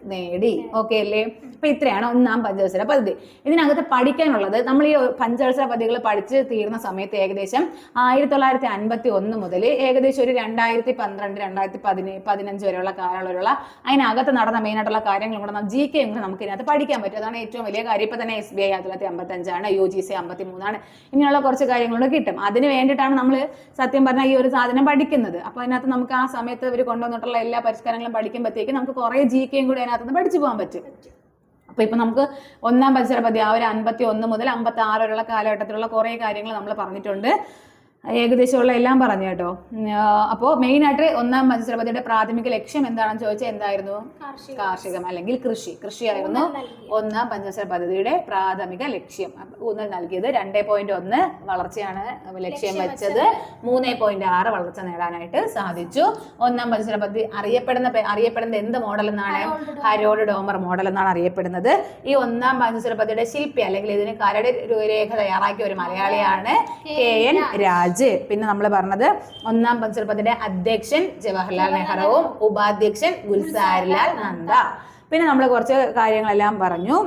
നേടി. ഓക്കെ അല്ലേ? അപ്പൊ ഇത്രയാണ് ഒന്നാം പഞ്ചവത്സര പദ്ധതി. ഇതിനകത്ത് പഠിക്കാനുള്ളത്, നമ്മൾ ഈ പഞ്ചവത്സര പദ്ധതികൾ പഠിച്ച് തീർന്ന സമയത്ത് ഏകദേശം 1951 മുതൽ ഏകദേശം ഒരു 2012-2015 വരെയുള്ള കാലയളവിലുള്ള അതിനകത്ത് നടന്ന മെയിൻ ആയിട്ടുള്ള കാര്യങ്ങളും കൂടെ GK നമുക്ക് ഇതിനകത്ത് പഠിക്കാൻ പറ്റും. അതാണ് ഏറ്റവും വലിയ കാര്യം. ഇപ്പൊ തന്നെ SBI 1955 UGC 53 ഇങ്ങനെയുള്ള കുറച്ച് കാര്യങ്ങളൂടെ കിട്ടും. അതിന് വേണ്ടിയിട്ടാണ് നമ്മൾ സത്യം പറഞ്ഞാൽ ഈ ഒരു സാധനം പഠിക്കുന്നത്. അപ്പൊ അതിനകത്ത് നമുക്ക് ആ സമയത്ത് ഇവർ കൊണ്ടുവന്നിട്ടുള്ള എല്ലാ പരിഷ്കാരങ്ങളും പഠിക്കുമ്പോഴത്തേക്കും നമുക്ക് കുറെ GK കൂടി അതിനകത്ത് പഠിച്ചു പോകാൻ പറ്റും. അപ്പൊ ഇപ്പൊ നമുക്ക് ഒന്നാം പഞ്ചവത്സര പദ്ധതി ആ ഒരു 51 മുതൽ 56 വരെയുള്ള കാലഘട്ടത്തിലുള്ള കുറെ കാര്യങ്ങൾ നമ്മൾ പറഞ്ഞിട്ടുണ്ട്. ഏകദേശമുള്ള എല്ലാം പറഞ്ഞു കേട്ടോ. അപ്പോൾ മെയിൻ ആയിട്ട് ഒന്നാം പഞ്ചവത്സര പദ്ധതിയുടെ പ്രാഥമിക ലക്ഷ്യം എന്താണെന്ന് ചോദിച്ചാൽ എന്തായിരുന്നു? കാർഷികം അല്ലെങ്കിൽ കൃഷിയായിരുന്നു ഒന്നാം പഞ്ചവത്സര പദ്ധതിയുടെ പ്രാഥമിക ലക്ഷ്യം. ഊന്നൽ നൽകിയത് 2.1 വളർച്ചയാണ് ലക്ഷ്യം വെച്ചത്. 3.6 വളർച്ച നേടാനായിട്ട് സാധിച്ചു. ഒന്നാം പഞ്ചവത്സര പദ്ധതി അറിയപ്പെടുന്നത് എന്ത് മോഡൽ എന്നാണ്? ഹരോൾഡ് ഡോമർ മോഡൽ എന്നാണ് അറിയപ്പെടുന്നത്. ഈ ഒന്നാം പഞ്ചവത്സര പദ്ധതിയുടെ ശില്പി അല്ലെങ്കിൽ ഇതിന് കരട് രേഖ തയ്യാറാക്കിയ ഒരു മലയാളിയാണ് KN രാജ്. പിന്നെ നമ്മൾ പറഞ്ഞത് ഒന്നാം പഞ്ചവത്സര പദ്ധതിയുടെ അധ്യക്ഷൻ ജവഹർലാൽ നെഹ്റുവും ഉപാധ്യക്ഷൻ ഗുൽസാരിലാൽ നന്ദ. പിന്നെ നമ്മൾ കുറച്ച് കാര്യങ്ങളെല്ലാം പറഞ്ഞു.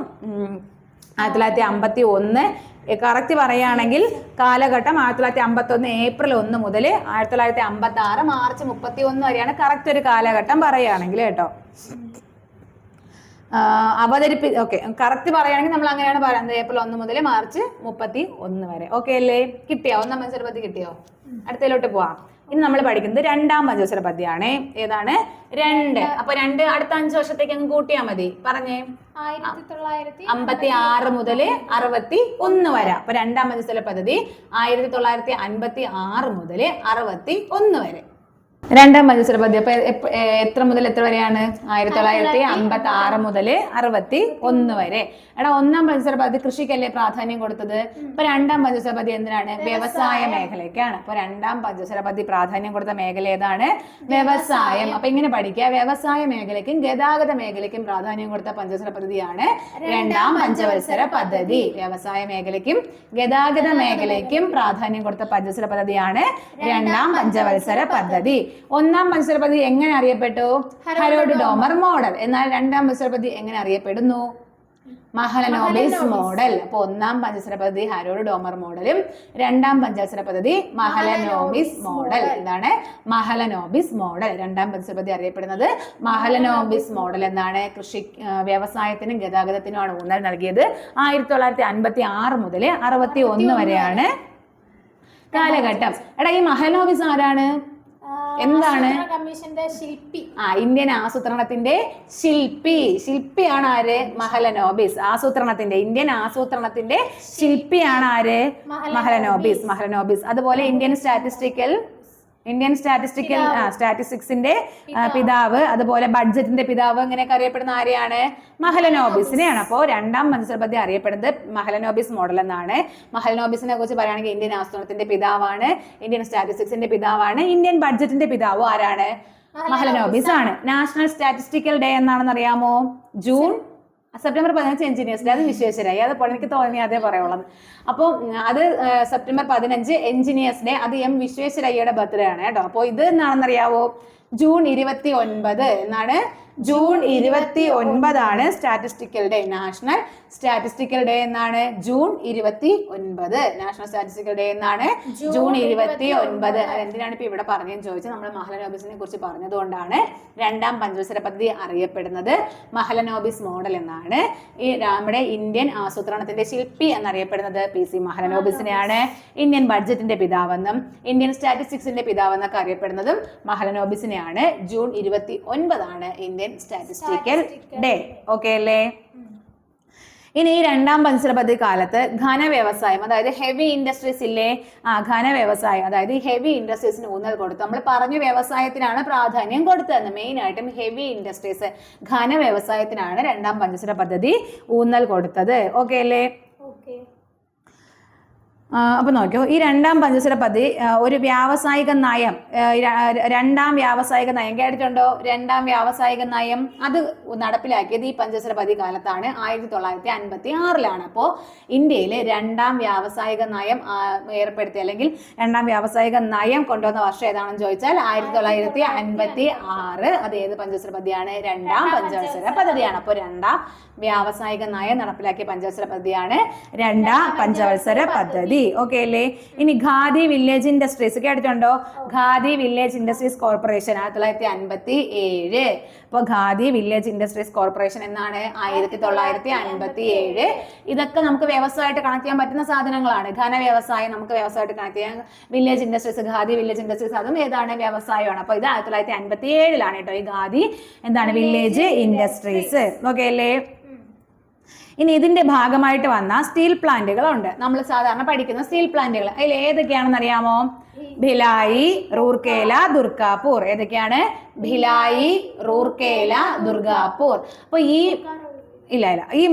1951 കറക്റ്റ് പറയുകയാണെങ്കിൽ കാലഘട്ടം 1951 ഏപ്രിൽ 1 മുതൽ 1956 മാർച്ച് 31 വരെയാണ് കറക്റ്റ് ഒരു കാലഘട്ടം പറയുകയാണെങ്കിൽ കേട്ടോ. ഓക്കെ കറക്റ്റ് പറയുകയാണെങ്കിൽ നമ്മൾ അങ്ങനെയാണ് പറയുന്നത്. ഏപ്രിൽ 1 മുതൽ മാർച്ച് 31 വരെ. ഓക്കെ അല്ലേ? കിട്ടിയോ? ഒന്നാം പഞ്ചവത്സര പദ്ധതി കിട്ടിയോ? അടുത്തതിലോട്ട് പോവാം. ഇനി നമ്മൾ പഠിക്കുന്നത് രണ്ടാം പഞ്ചവത്സര പദ്ധതിയാണ്. ഏതാണ്? 2. അപ്പൊ 2 അടുത്ത 5 വർഷത്തേക്ക് അങ്ങ് കൂട്ടിയാൽ മതി. പറഞ്ഞേ. 1956 മുതൽ 61 വരെ. അപ്പൊ രണ്ടാം പഞ്ചവത്സര പദ്ധതി 1956 മുതൽ 61 വരെ. രണ്ടാം പഞ്ചവത്സര പദ്ധതി അപ്പൊ എത്ര മുതൽ എത്ര വരെയാണ്? 1956 മുതൽ 61 വരെ. എടാ, ഒന്നാം പഞ്ചവത്സര പദ്ധതി കൃഷിക്കല്ലേ പ്രാധാന്യം കൊടുത്തത്. ഇപ്പൊ രണ്ടാം പഞ്ചവത്സര പദ്ധതി എന്തിനാണ്? വ്യവസായ മേഖലയ്ക്കാണ്. അപ്പൊ രണ്ടാം പഞ്ചവത്സര പദ്ധതി പ്രാധാന്യം കൊടുത്ത മേഖല ഏതാണ്? വ്യവസായം. അപ്പൊ ഇങ്ങനെ പഠിക്കുക, വ്യവസായ മേഖലയ്ക്കും ഗതാഗത മേഖലയ്ക്കും പ്രാധാന്യം കൊടുത്ത പഞ്ചവത്സര പദ്ധതിയാണ് രണ്ടാം പഞ്ചവത്സര പദ്ധതി. വ്യവസായ മേഖലയ്ക്കും ഗതാഗത മേഖലയ്ക്കും പ്രാധാന്യം കൊടുത്ത പഞ്ചവത്സര പദ്ധതിയാണ് രണ്ടാം പഞ്ചവത്സര പദ്ധതി. ഒന്നാം പഞ്ചവത്സര പദ്ധതി എങ്ങനെ അറിയപ്പെട്ടു? Harold Domar model. എന്നാൽ രണ്ടാം പഞ്ചവത്സര പദ്ധതി എങ്ങനെ അറിയപ്പെടുന്നു? മഹലനോബിസ് മോഡൽ. അപ്പൊ ഒന്നാം പഞ്ചവത്സര പദ്ധതി ഹരോൾഡ് ഡോമർ മോഡലും രണ്ടാം പഞ്ചവത്സര പദ്ധതി മഹലനോബിസ് മോഡൽ. എന്താണ്? മഹലനോബിസ് മോഡൽ. രണ്ടാം പഞ്ചവത്സര പദ്ധതി അറിയപ്പെടുന്നത് മഹലനോബിസ് മോഡൽ എന്നാണ്. കൃഷി വ്യവസായത്തിനും ഗതാഗതത്തിനുമാണ് ഊന്നൽ നൽകിയത്. 1956 മുതൽ 61 വരെയാണ് കാലഘട്ടം. എടാ, ഈ മഹലനോബിസ് ആരാണ്? എന്താണ്? കമ്മീഷന്റെ ശില്പി. ഇന്ത്യൻ ആസൂത്രണത്തിന്റെ ശില്പിയാണ് ആര്? മഹലനോബിസ്. ആസൂത്രണത്തിന്റെ, ഇന്ത്യൻ ആസൂത്രണത്തിന്റെ ശില്പിയാണ് ആര്? മഹലനോബിസ്. അതുപോലെ ഇന്ത്യൻ സ്റ്റാറ്റിസ്റ്റിക്സിന്റെ പിതാവ്, അതുപോലെ ബഡ്ജറ്റിന്റെ പിതാവ്, ഇങ്ങനെയൊക്കെ അറിയപ്പെടുന്ന ആരെയാണ്? മഹലനോബിസിനെയാണ്. അപ്പോൾ രണ്ടാം പഞ്ചവത്സര പദ്ധതി അറിയപ്പെടുന്നത് മഹലനോബിസ് മോഡൽ എന്നാണ്. മഹലനോബിസിനെ കുറിച്ച് പറയുകയാണെങ്കിൽ ഇന്ത്യൻ ആസൂത്രണത്തിന്റെ പിതാവാണ്, ഇന്ത്യൻ സ്റ്റാറ്റിസ്റ്റിക്സിന്റെ പിതാവാണ്, ഇന്ത്യൻ ബഡ്ജറ്റിന്റെ പിതാവും ആരാണ്? മഹലനോബിസ് ആണ്. നാഷണൽ സ്റ്റാറ്റിസ്റ്റിക്കൽ ഡേ എന്നാണെന്ന് അറിയാമോ? September 15 engineers day. അത് വിശ്വേശ്വരായി, അതുപോലെ എനിക്ക് തോന്നി അതേ പറയുള്ളത്. അപ്പോൾ അത് സെപ്റ്റംബർ 15 എഞ്ചിനീയേഴ്സ് ഡേ. അത് എം വിശ്വേശ്വരയ്യയുടെ ബർത്ത്ഡേ ആണ് കേട്ടോ. അപ്പോൾ ഇത് എന്നാണെന്നറിയാവോ? ജൂൺ 29 എന്നാണ്. June 29 statistical day. National statistical day എന്നാണ് ജൂൺ 29. നാഷണൽ സ്റ്റാറ്റിസ്റ്റിക്കൽ ഡേ എന്നാണ് ജൂൺ 29. എന്തിനാണ് ഇപ്പൊ ഇവിടെ പറഞ്ഞതെന്ന് ചോദിച്ചാൽ നമ്മൾ മഹലനോബിസിനെ കുറിച്ച് പറഞ്ഞതുകൊണ്ടാണ് രണ്ടാം പഞ്ചവത്സര പദ്ധതി അറിയപ്പെടുന്നത് മഹലനോബിസ് മോഡൽ എന്നാണ്. ഈ നമ്മുടെ ഇന്ത്യൻ ആസൂത്രണത്തിന്റെ ശില്പി എന്നറിയപ്പെടുന്നത് PC മഹലനോബിസിനെയാണ്. ഇന്ത്യൻ ബഡ്ജറ്റിന്റെ പിതാവെന്നും ഇന്ത്യൻ സ്റ്റാറ്റിസ്റ്റിക്സിന്റെ പിതാവെന്നൊക്കെ അറിയപ്പെടുന്നതും മഹലനോബിസിനെയാണ്. June 29 Indian statistical day. Okay അല്ലേ? ഇനി ഈ രണ്ടാം പഞ്ചവത്സര പദ്ധതി കാലത്ത് ഘനവ്യവസായം, അതായത് ഹെവി ഇൻഡസ്ട്രീസ് ഇല്ലേ, ഘനവ്യവസായം, അതായത് ഹെവി ഇൻഡസ്ട്രീസിന് ഊന്നൽ കൊടുത്തു. നമ്മൾ പറഞ്ഞു വ്യവസായത്തിനാണ് പ്രാധാന്യം കൊടുത്തതെന്ന്. മെയിൻ ആയിട്ടും ഹെവി ഇൻഡസ്ട്രീസ്, ഘനവ്യവസായത്തിനാണ് രണ്ടാം പഞ്ചവത്സര പദ്ധതി ഊന്നൽ കൊടുത്തത്. ഓക്കെ അല്ലേ? അപ്പൊ നോക്കിയോ, ഈ രണ്ടാം പഞ്ചവത്സര പദ്ധതി ഒരു വ്യാവസായിക നയം, രണ്ടാം വ്യാവസായിക നയം കേട്ടിട്ടുണ്ടോ? രണ്ടാം വ്യാവസായിക നയം അത് നടപ്പിലാക്കിയത് ഈ പഞ്ചവത്സര പദ്ധതി കാലത്താണ്. 1956 അപ്പോൾ ഇന്ത്യയിൽ രണ്ടാം വ്യാവസായിക നയം ഏർപ്പെടുത്തി, അല്ലെങ്കിൽ രണ്ടാം വ്യാവസായിക നയം കൊണ്ടുവന്ന വർഷം ഏതാണെന്ന് ചോദിച്ചാൽ 1956. അത് ഏത് പഞ്ചവത്സര പദ്ധതിയാണ്? രണ്ടാം പഞ്ചവത്സര പദ്ധതിയാണ്. അപ്പോൾ രണ്ടാം വ്യാവസായിക നയം നടപ്പിലാക്കിയ പഞ്ചവത്സര പദ്ധതിയാണ് രണ്ടാം പഞ്ചവത്സര പദ്ധതി. ഓക്കെ അല്ലേ? ഇനി ഖാദി വില്ലേജ് ഇൻഡസ്ട്രീസ് കേട്ടിട്ടുണ്ടോ? Khadi village industries corporation 1957. അപ്പോൾ ഖാദി വില്ലേജ് ഇൻഡസ്ട്രീസ് കോർപ്പറേഷൻ എന്നാണ് 1957. ഇതൊക്കെ നമുക്ക് വ്യവസായമായിട്ട് കണക്ട് ചെയ്യാൻ പറ്റുന്ന സാധനങ്ങളാണ്. ഘന വ്യവസായം നമുക്ക് വ്യവസായമായിട്ട് കണക്ട് ചെയ്യാൻ. Village industries, khadi village industries, അതും ഏതാണ്? വ്യവസായമാണ്. അപ്പോൾ ഇത് 1957 കേട്ടോ ഈ ഖാദി എന്താണ്? Village industries. ഓക്കെ അല്ലേ? ഇനി ഇതിന്റെ ഭാഗമായിട്ട് വന്ന സ്റ്റീൽ പ്ലാന്റുകളുണ്ട്. നമ്മൾ സാധാരണ പഠിക്കുന്ന സ്റ്റീൽ പ്ലാന്റുകൾ. അതിൽ ഏതൊക്കെയാണെന്ന് അറിയാമോ? ഭിലായി, റൂർക്കേല, ദുർഗാപൂർ. ഏതൊക്കെയാണ്? ഭിലായി, റൂർക്കേല, ദുർഗാപൂർ. അപ്പൊ ഈ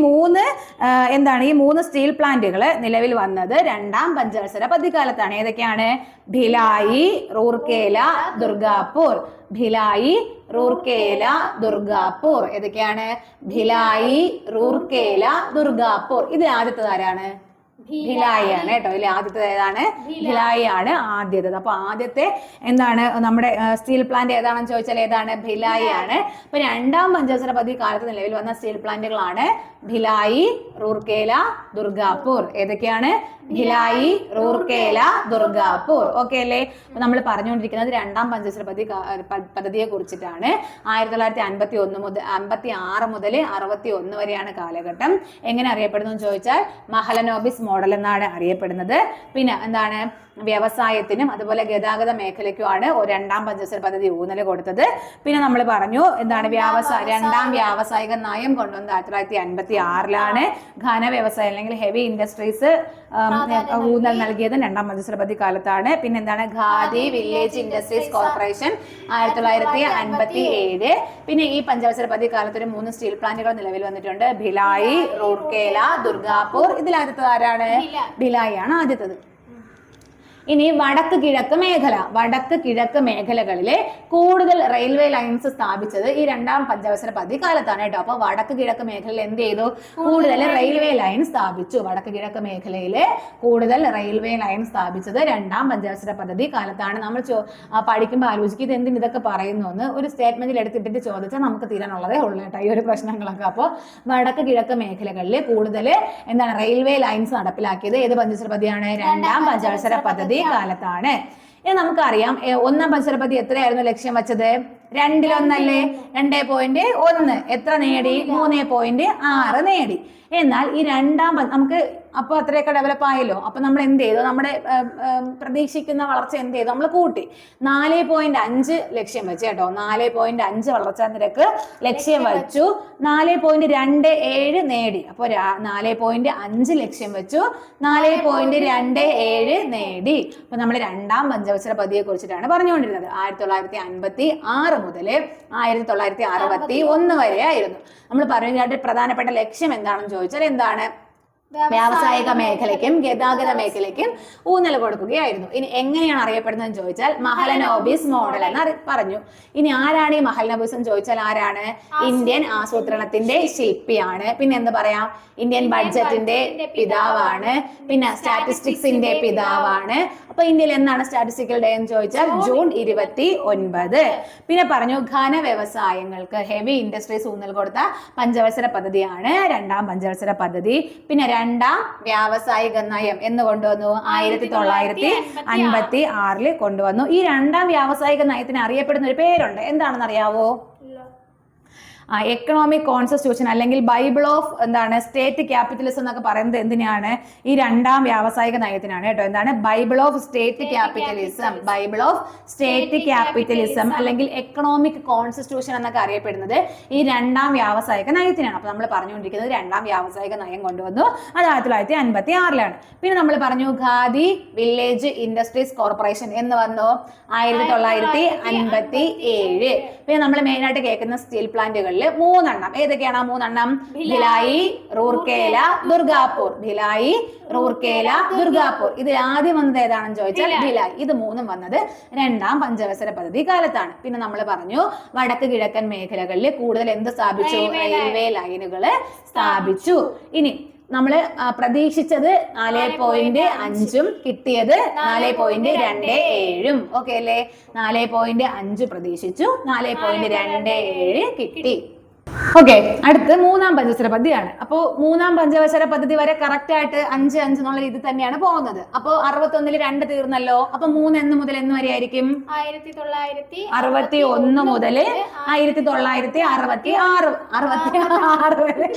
മൂന്ന് സ്റ്റീൽ പ്ലാന്റുകൾ നിലവിൽ വന്നത് രണ്ടാം പഞ്ചവത്സര പദ്ധതി കാലത്താണ്. ഏതൊക്കെയാണ്? ഭിലായി, റൂർക്കേല, ദുർഗാപൂർ. ഭിലായി, റൂർക്കേല, ദുർഗാപൂർ. ഏതൊക്കെയാണ്? ഭിലായി, റൂർക്കേല, ദുർഗാപൂർ. ഇത് ആദ്യത്തെ ആരാണ്? ഭിലായി ആണ് കേട്ടോ. ഇതിൽ ആദ്യത്തെ ഏതാണ്? ഭിലായി ആണ് ആദ്യത്തെ. അപ്പൊ ആദ്യത്തെ എന്താണ് നമ്മുടെ സ്റ്റീൽ പ്ലാന്റ് ഏതാണെന്ന് ചോദിച്ചാൽ ഏതാണ്? ഭിലായി ആണ്. അപ്പൊ രണ്ടാം പഞ്ചവത്സര പദ്ധതി കാലത്ത് നിലവിൽ വന്ന സ്റ്റീൽ പ്ലാന്റുകളാണ് ഭിലായി, റൂർക്കേല, ദുർഗാപൂർ. ഏതൊക്കെയാണ്? ഭിലായി, റൂർക്കേല, ദുർഗാപൂർ. ഓക്കെ അല്ലേ? അപ്പൊ നമ്മൾ പറഞ്ഞുകൊണ്ടിരിക്കുന്നത് രണ്ടാം പഞ്ചവത്സര പദ്ധതിയെ കുറിച്ചിട്ടാണ്. 1956 മുതൽ 61 വരെയാണ് കാലഘട്ടം. എങ്ങനെ അറിയപ്പെടുന്നു എന്ന് ചോദിച്ചാൽ മഹലനോബിസ് മോഡൽ എന്നാണ് അറിയപ്പെടുന്നത്. പിന്നെ എന്താണ്? വ്യവസായത്തിനും അതുപോലെ ഗതാഗത മേഖലയ്ക്കുമാണ് രണ്ടാം പഞ്ചവത്സര പദ്ധതി ഊന്നൽ കൊടുത്തത്. പിന്നെ നമ്മൾ പറഞ്ഞു എന്താണ് രണ്ടാം വ്യാവസായിക നയം കൊണ്ടുവന്നത് 1956 ഘന വ്യവസായം അല്ലെങ്കിൽ ഹെവി ഇൻഡസ്ട്രീസ് ഊന്നൽ നൽകിയത് രണ്ടാം പഞ്ചവത്സര പദ്ധതി കാലത്താണ്. പിന്നെ എന്താണ് ഖാദി വില്ലേജ് ഇൻഡസ്ട്രീസ് കോർപ്പറേഷൻ 1957. പിന്നെ ഈ പഞ്ചവത്സര പദ്ധതി കാലത്ത് ഒരു 3 സ്റ്റീൽ പ്ലാന്റുകൾ നിലവിൽ വന്നിട്ടുണ്ട്. ഭിലായി, റൂർക്കേല, ദുർഗാപൂർ. ഇതിൽ ആദ്യത്തത് ആരാണ്? ഭിലായി ആണ് ആദ്യത്തത്. ഇനി വടക്ക് കിഴക്ക് മേഖലകളിലെ കൂടുതൽ റെയിൽവേ ലൈൻസ് സ്ഥാപിച്ചത് ഈ രണ്ടാം പഞ്ചവത്സര പദ്ധതി കാലത്താണ് കേട്ടോ. അപ്പൊ വടക്ക് കിഴക്ക് മേഖലയിൽ എന്ത് ചെയ്തു? കൂടുതൽ റെയിൽവേ ലൈൻ സ്ഥാപിച്ചു. വടക്ക് കിഴക്ക് മേഖലയിലെ കൂടുതൽ റെയിൽവേ ലൈൻ സ്ഥാപിച്ചത് രണ്ടാം പഞ്ചവത്സര പദ്ധതി കാലത്താണ്. നമ്മൾ പഠിക്കുമ്പോൾ ആലോചിക്കും ഇത് എന്തിന് ഇതൊക്കെ പറയുന്നു എന്ന്. ഒരു സ്റ്റേറ്റ്മെന്റിൽ എടുത്തിട്ട് ചോദിച്ചാൽ നമുക്ക് തീരാനുള്ളതേ ഉള്ളൂ കേട്ടോ ഈ ഒരു പ്രശ്നങ്ങളൊക്കെ. അപ്പോൾ വടക്ക് കിഴക്ക് മേഖലകളിൽ കൂടുതൽ എന്താണ് റെയിൽവേ ലൈൻസ് നടപ്പിലാക്കിയത് ഏത് പഞ്ചവത്സര പദ്ധതിയാണ്? രണ്ടാം പഞ്ചവത്സര പദ്ധതി കാലത്താണ്. ഇനി നമുക്കറിയാം ഒന്നാം പഞ്ചവത്സര പദ്ധതി എത്രയായിരുന്നു ലക്ഷ്യം വെച്ചത്? 2-1 2.1 എത്ര നേടി? 3.6 നേടി. എന്നാൽ ഈ രണ്ടാം നമുക്ക് അപ്പോൾ അത്രയൊക്കെ ഡെവലപ്പ് ആയല്ലോ. അപ്പൊ നമ്മൾ എന്ത് ചെയ്തു? നമ്മുടെ പ്രതീക്ഷിക്കുന്ന വളർച്ച എന്ത് ചെയ്തു? നമ്മൾ കൂട്ടി 4.5 ലക്ഷ്യം വെച്ച് കേട്ടോ. 4.5 വളർച്ചാ നിരക്ക് ലക്ഷ്യം വെച്ചു. 4.27 നേടി. അപ്പോൾ 4.5 ലക്ഷ്യം വെച്ചു, 4.27 നേടി. അപ്പൊ നമ്മൾ രണ്ടാം പഞ്ചവത്സര പദ്ധതിയെ കുറിച്ചിട്ടാണ് പറഞ്ഞുകൊണ്ടിരുന്നത്. 1956 മുതൽ 1961 വരെ ആയിരുന്നു. നമ്മൾ പറഞ്ഞ പ്രധാനപ്പെട്ട ലക്ഷ്യം എന്താണെന്ന് ചോദിച്ചാൽ എന്താണ്? വ്യാവസായിക മേഖലയ്ക്കും ഗതാഗത മേഖലയ്ക്കും ഊന്നൽ കൊടുക്കുകയായിരുന്നു. ഇനി എങ്ങനെയാണ് അറിയപ്പെടുന്നതെന്ന് ചോദിച്ചാൽ മഹലനോബിസ് മോഡൽ എന്ന് പറഞ്ഞു. ഇനി ആരാണ് ഈ മഹലനോബിസ് എന്ന് ചോദിച്ചാൽ ആരാണ്? ഇന്ത്യൻ ആസൂത്രണത്തിന്റെ ശില്പിയാണ്. പിന്നെ എന്ത് പറയാം? ഇന്ത്യൻ ബഡ്ജറ്റിന്റെ പിതാവാണ്. പിന്നെ സ്റ്റാറ്റിസ്റ്റിക്സിന്റെ പിതാവാണ്. അപ്പൊ ഇന്ത്യയിൽ എന്താണ് സ്റ്റാറ്റിസ്റ്റിക്കൽ ഡേ എന്ന് ചോദിച്ചാൽ ജൂൺ 29. പിന്നെ പറഞ്ഞു ഘന വ്യവസായങ്ങൾക്ക് ഹെവി ഇൻഡസ്ട്രീസ് ഊന്നൽ കൊടുത്ത പഞ്ചവത്സര പദ്ധതിയാണ് രണ്ടാം പഞ്ചവത്സര പദ്ധതി. പിന്നെ രണ്ടാം വ്യാവസായിക നയം എന്ന് കൊണ്ടുവന്നു? 1956 കൊണ്ടുവന്നു. ഈ രണ്ടാം വ്യാവസായിക നയത്തിന് അറിയപ്പെടുന്ന ഒരു പേരുണ്ട്. എന്താണെന്ന് അറിയാവോ? എക്കണോമിക് കോൺസ്റ്റിറ്റ്യൂഷൻ അല്ലെങ്കിൽ ബൈബിൾ ഓഫ് എന്താണ് സ്റ്റേറ്റ് ക്യാപിറ്റലിസം എന്നൊക്കെ പറയുന്നത് എന്തിനാണ്? ഈ രണ്ടാം വ്യാവസായിക നയത്തിനാണ് കേട്ടോ. എന്താണ്? Bible of state capitalism. Bible of state capitalism അല്ലെങ്കിൽ എക്കണോമിക് കോൺസ്റ്റിറ്റ്യൂഷൻ എന്നൊക്കെ അറിയപ്പെടുന്നത് ഈ രണ്ടാം വ്യാവസായിക നയത്തിനാണ്. അപ്പൊ നമ്മൾ പറഞ്ഞുകൊണ്ടിരിക്കുന്നത് രണ്ടാം വ്യാവസായിക നയം കൊണ്ടുവന്നു. അത് 1956. പിന്നെ നമ്മൾ പറഞ്ഞു ഖാദി വില്ലേജ് ഇൻഡസ്ട്രീസ് കോർപ്പറേഷൻ എന്ന് വന്നു 1957. പിന്നെ നമ്മൾ മെയിൻ ആയിട്ട് കേൾക്കുന്ന സ്റ്റീൽ പ്ലാന്റുകൾ 3 ഏതൊക്കെയാണ്? 3 ഭിലായി, റൂർക്കേല, ദുർഗാപൂർ. ഭിലായി, റൂർക്കേല, ദുർഗാപൂർ. ഇതിൽ ആദ്യം വന്നത് ഏതാണെന്ന് ചോദിച്ചാൽ ഭിലായി. ഇത് 3 വന്നത് രണ്ടാം പഞ്ചവത്സര പദ്ധതി കാലത്താണ്. പിന്നെ നമ്മൾ പറഞ്ഞു വടക്ക് കിഴക്കൻ മേഖലകളിൽ കൂടുതൽ എന്ത് സ്ഥാപിച്ചു? റെയിൽവേ ലൈനുകൾ സ്ഥാപിച്ചു. ഇനി നമ്മൾ പ്രതീക്ഷിച്ചത് 4.5 കിട്ടിയത് 4.27. ഓക്കെ അല്ലേ? 4.5 പ്രതീക്ഷിച്ചു, 4.27 കിട്ടി. ഓക്കെ, അടുത്ത് മൂന്നാം പഞ്ചവത്സര പദ്ധതിയാണ്. അപ്പോൾ മൂന്നാം പഞ്ചവത്സര പദ്ധതി വരെ കറക്റ്റ് ആയിട്ട് 5-5 എന്നുള്ള രീതി തന്നെയാണ് പോകുന്നത്. അപ്പോൾ 61 2 തീർന്നല്ലോ. അപ്പൊ 3 എന്ന് മുതൽ എന്ന് വരെ ആയിരിക്കും? 1961 മുതൽ 1966 വരെ.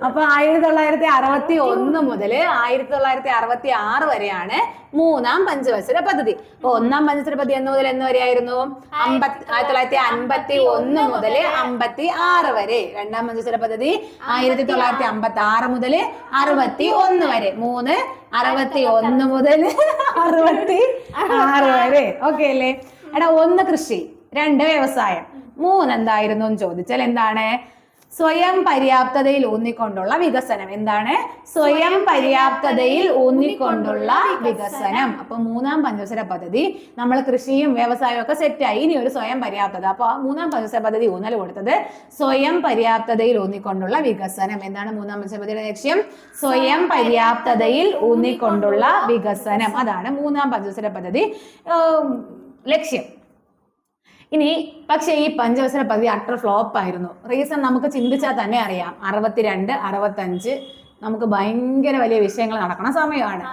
അപ്പൊ 1961 മുതൽ 1966 വരെയാണ് മൂന്നാം പഞ്ചവത്സര പദ്ധതി. അപ്പൊ ഒന്നാം പഞ്ചവത്സര പദ്ധതി എന്ന് മുതൽ എന്ന് വരെ ആയിരുന്നു? 1951 മുതൽ 56 വരെ. രണ്ടാം പഞ്ചവത്സര പദ്ധതി 1956 മുതൽ 61 വരെ. 61 മുതൽ 66 വരെ. ഓക്കെ അല്ലേ? എടാ, 1 കൃഷി, 2 വ്യവസായം, 3 എന്തായിരുന്നു എന്ന് ചോദിച്ചാൽ എന്താണ്? സ്വയം പര്യാപ്തതയിൽ ഊന്നിക്കൊണ്ടുള്ള വികസനം. എന്താണ്? സ്വയം പര്യാപ്തതയിൽ ഊന്നിക്കൊണ്ടുള്ള വികസനം. അപ്പൊ മൂന്നാം പഞ്ചവത്സര പദ്ധതി നമ്മൾ കൃഷിയും വ്യവസായവും ഒക്കെ സെറ്റായി. ഇനി ഒരു സ്വയം പര്യാപ്തത. അപ്പൊ മൂന്നാം പഞ്ചവത്സര പദ്ധതി ഊന്നൽ കൊടുത്തത് സ്വയം പര്യാപ്തതയിൽ ഊന്നിക്കൊണ്ടുള്ള വികസനം. എന്താണ് മൂന്നാം പഞ്ചവത്സര പദ്ധതിയുടെ ലക്ഷ്യം? സ്വയം പര്യാപ്തതയിൽ ഊന്നിക്കൊണ്ടുള്ള വികസനം. അതാണ് മൂന്നാം പഞ്ചവത്സര പദ്ധതി ലക്ഷ്യം. ഇനി പക്ഷെ ഈ പഞ്ചവത്സര പദ്ധതി അട്ടർ ഫ്ലോപ്പ് ആയിരുന്നു. റീസൺ നമുക്ക് ചിന്തിച്ചാൽ തന്നെ അറിയാം. 62, 65 നമുക്ക് ഭയങ്കര വലിയ വിഷയങ്ങൾ നടക്കുന്ന സമയമാണ്.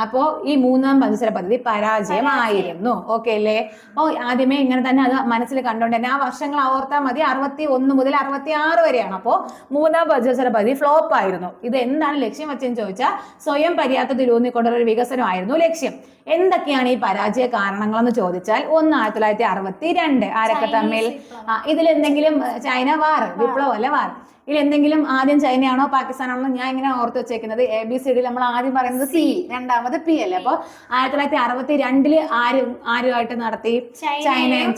അപ്പോ ഈ മൂന്നാം പഞ്ചവത്സര പദ്ധതി പരാജയമായിരുന്നു. ഓക്കെ അല്ലേ? അപ്പോൾ ആദ്യമേ ഇങ്ങനെ തന്നെ അത് മനസ്സിൽ കണ്ടുകൊണ്ട് തന്നെ ആ വർഷങ്ങൾ ഓർത്താൽ മതി. 61 മുതൽ 66 വരെയാണ്. അപ്പോൾ മൂന്നാം പഞ്ചവത്സര പദ്ധതി ഫ്ലോപ്പ് ആയിരുന്നു. ഇത് എന്താണ് ലക്ഷ്യം വെച്ചെന്ന് ചോദിച്ചാൽ സ്വയം പര്യാപ്തതയിലൂന്നിക്കൊണ്ടുള്ള ഒരു വികസനമായിരുന്നു ലക്ഷ്യം. എന്തൊക്കെയാണ് ഈ പരാജയ കാരണങ്ങൾ എന്ന് ചോദിച്ചാൽ, 1962 ആരൊക്കെ തമ്മിൽ, ഇതിലെന്തെങ്കിലും ചൈന വാർ, വിപ്ലവം അല്ല വാർ, ഇതിലെന്തെങ്കിലും ആദ്യം ചൈനയാണോ പാകിസ്ഥാനാണോ ഞാൻ ഇങ്ങനെ ഓർത്ത് വെച്ചേക്കുന്നത്. ABCD നമ്മൾ ആദ്യം പറയുന്നത് C, രണ്ടാമത് P അല്ലേ. അപ്പൊ 1962 ആരുമായിട്ട് നടത്തി?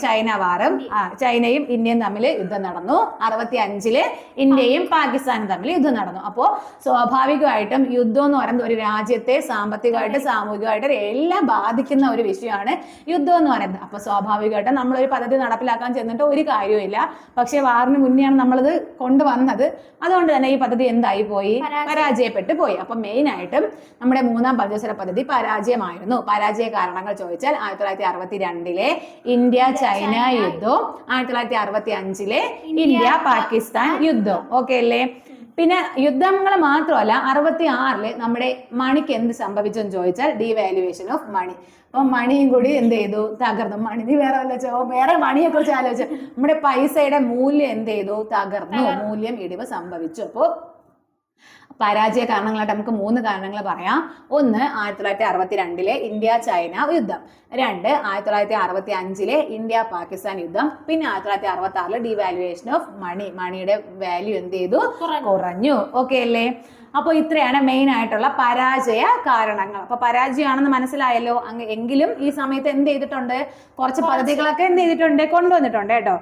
ചൈന വാറും ചൈനയും ഇന്ത്യയും തമ്മിൽ യുദ്ധം നടന്നു. 65 ഇന്ത്യയും പാകിസ്ഥാനും തമ്മിൽ യുദ്ധം നടന്നു. അപ്പോൾ സ്വാഭാവികമായിട്ടും യുദ്ധം എന്ന് പറയുന്നത് ഒരു രാജ്യത്തെ സാമ്പത്തികമായിട്ട് സാമൂഹികമായിട്ട് എല്ലാം ബാധിക്കുന്ന ഒരു വിഷയമാണ് യുദ്ധം എന്ന് പറയുന്നത്. അപ്പൊ സ്വാഭാവികമായിട്ടും നമ്മളൊരു പദ്ധതി നടപ്പിലാക്കാൻ ചെന്നിട്ട് ഒരു കാര്യമില്ല. പക്ഷെ വാറിന് മുന്നെയാണ് നമ്മളിത് കൊണ്ടുവന്നത്. അതുകൊണ്ട് തന്നെ ഈ പദ്ധതി എന്തായി പോയി? പരാജയപ്പെട്ടു പോയി. അപ്പൊ മെയിൻ ആയിട്ടും നമ്മുടെ മൂന്നാം പഞ്ചവത്സര പദ്ധതി പരാജയമായിരുന്നു. പരാജയ കാരണങ്ങൾ ചോദിച്ചാൽ 1962 ഇന്ത്യ ചൈന യുദ്ധവും 1965 ഇന്ത്യ പാകിസ്ഥാൻ യുദ്ധവും. ഓക്കെ അല്ലേ? പിന്നെ യുദ്ധങ്ങൾ മാത്രമല്ല, 66 നമ്മുടെ മണിക്ക് എന്ത് സംഭവിച്ചെന്ന് ചോദിച്ചാൽ ഡീവാലുവേഷൻ ഓഫ് മണി. അപ്പൊ മണിയും കൂടി എന്ത് ചെയ്തു? തകർന്നു. മണി വേറെ വേറെ മണിയെ കുറിച്ച് ആലോചിച്ചു. നമ്മുടെ പൈസയുടെ മൂല്യം എന്ത് ചെയ്തു? തകർന്നു. മൂല്യം ഇടിവ് സംഭവിച്ചു. അപ്പോൾ പരാജയ കാരണങ്ങളായിട്ട് നമുക്ക് 3 കാരണങ്ങൾ പറയാം. ഒന്ന് 1962 ഇന്ത്യ ചൈന യുദ്ധം, 2 1965 ഇന്ത്യ പാകിസ്ഥാൻ യുദ്ധം, പിന്നെ 1966 ഡിവാലുവേഷൻ ഓഫ് മണി, മണിയുടെ വാല്യൂ എന്ത് ചെയ്തു? കുറഞ്ഞു. ഓക്കെ അല്ലേ? അപ്പൊ ഇത്രയാണ് മെയിൻ ആയിട്ടുള്ള പരാജയ കാരണങ്ങൾ. അപ്പൊ പരാജയമാണെന്ന് മനസ്സിലായല്ലോ. എങ്കിലും ഈ സമയത്ത് എന്ത് ചെയ്തിട്ടുണ്ട്? കുറച്ച് പദ്ധതികളൊക്കെ എന്ത് ചെയ്തിട്ടുണ്ട്? കൊണ്ടുവന്നിട്ടുണ്ട് കേട്ടോ.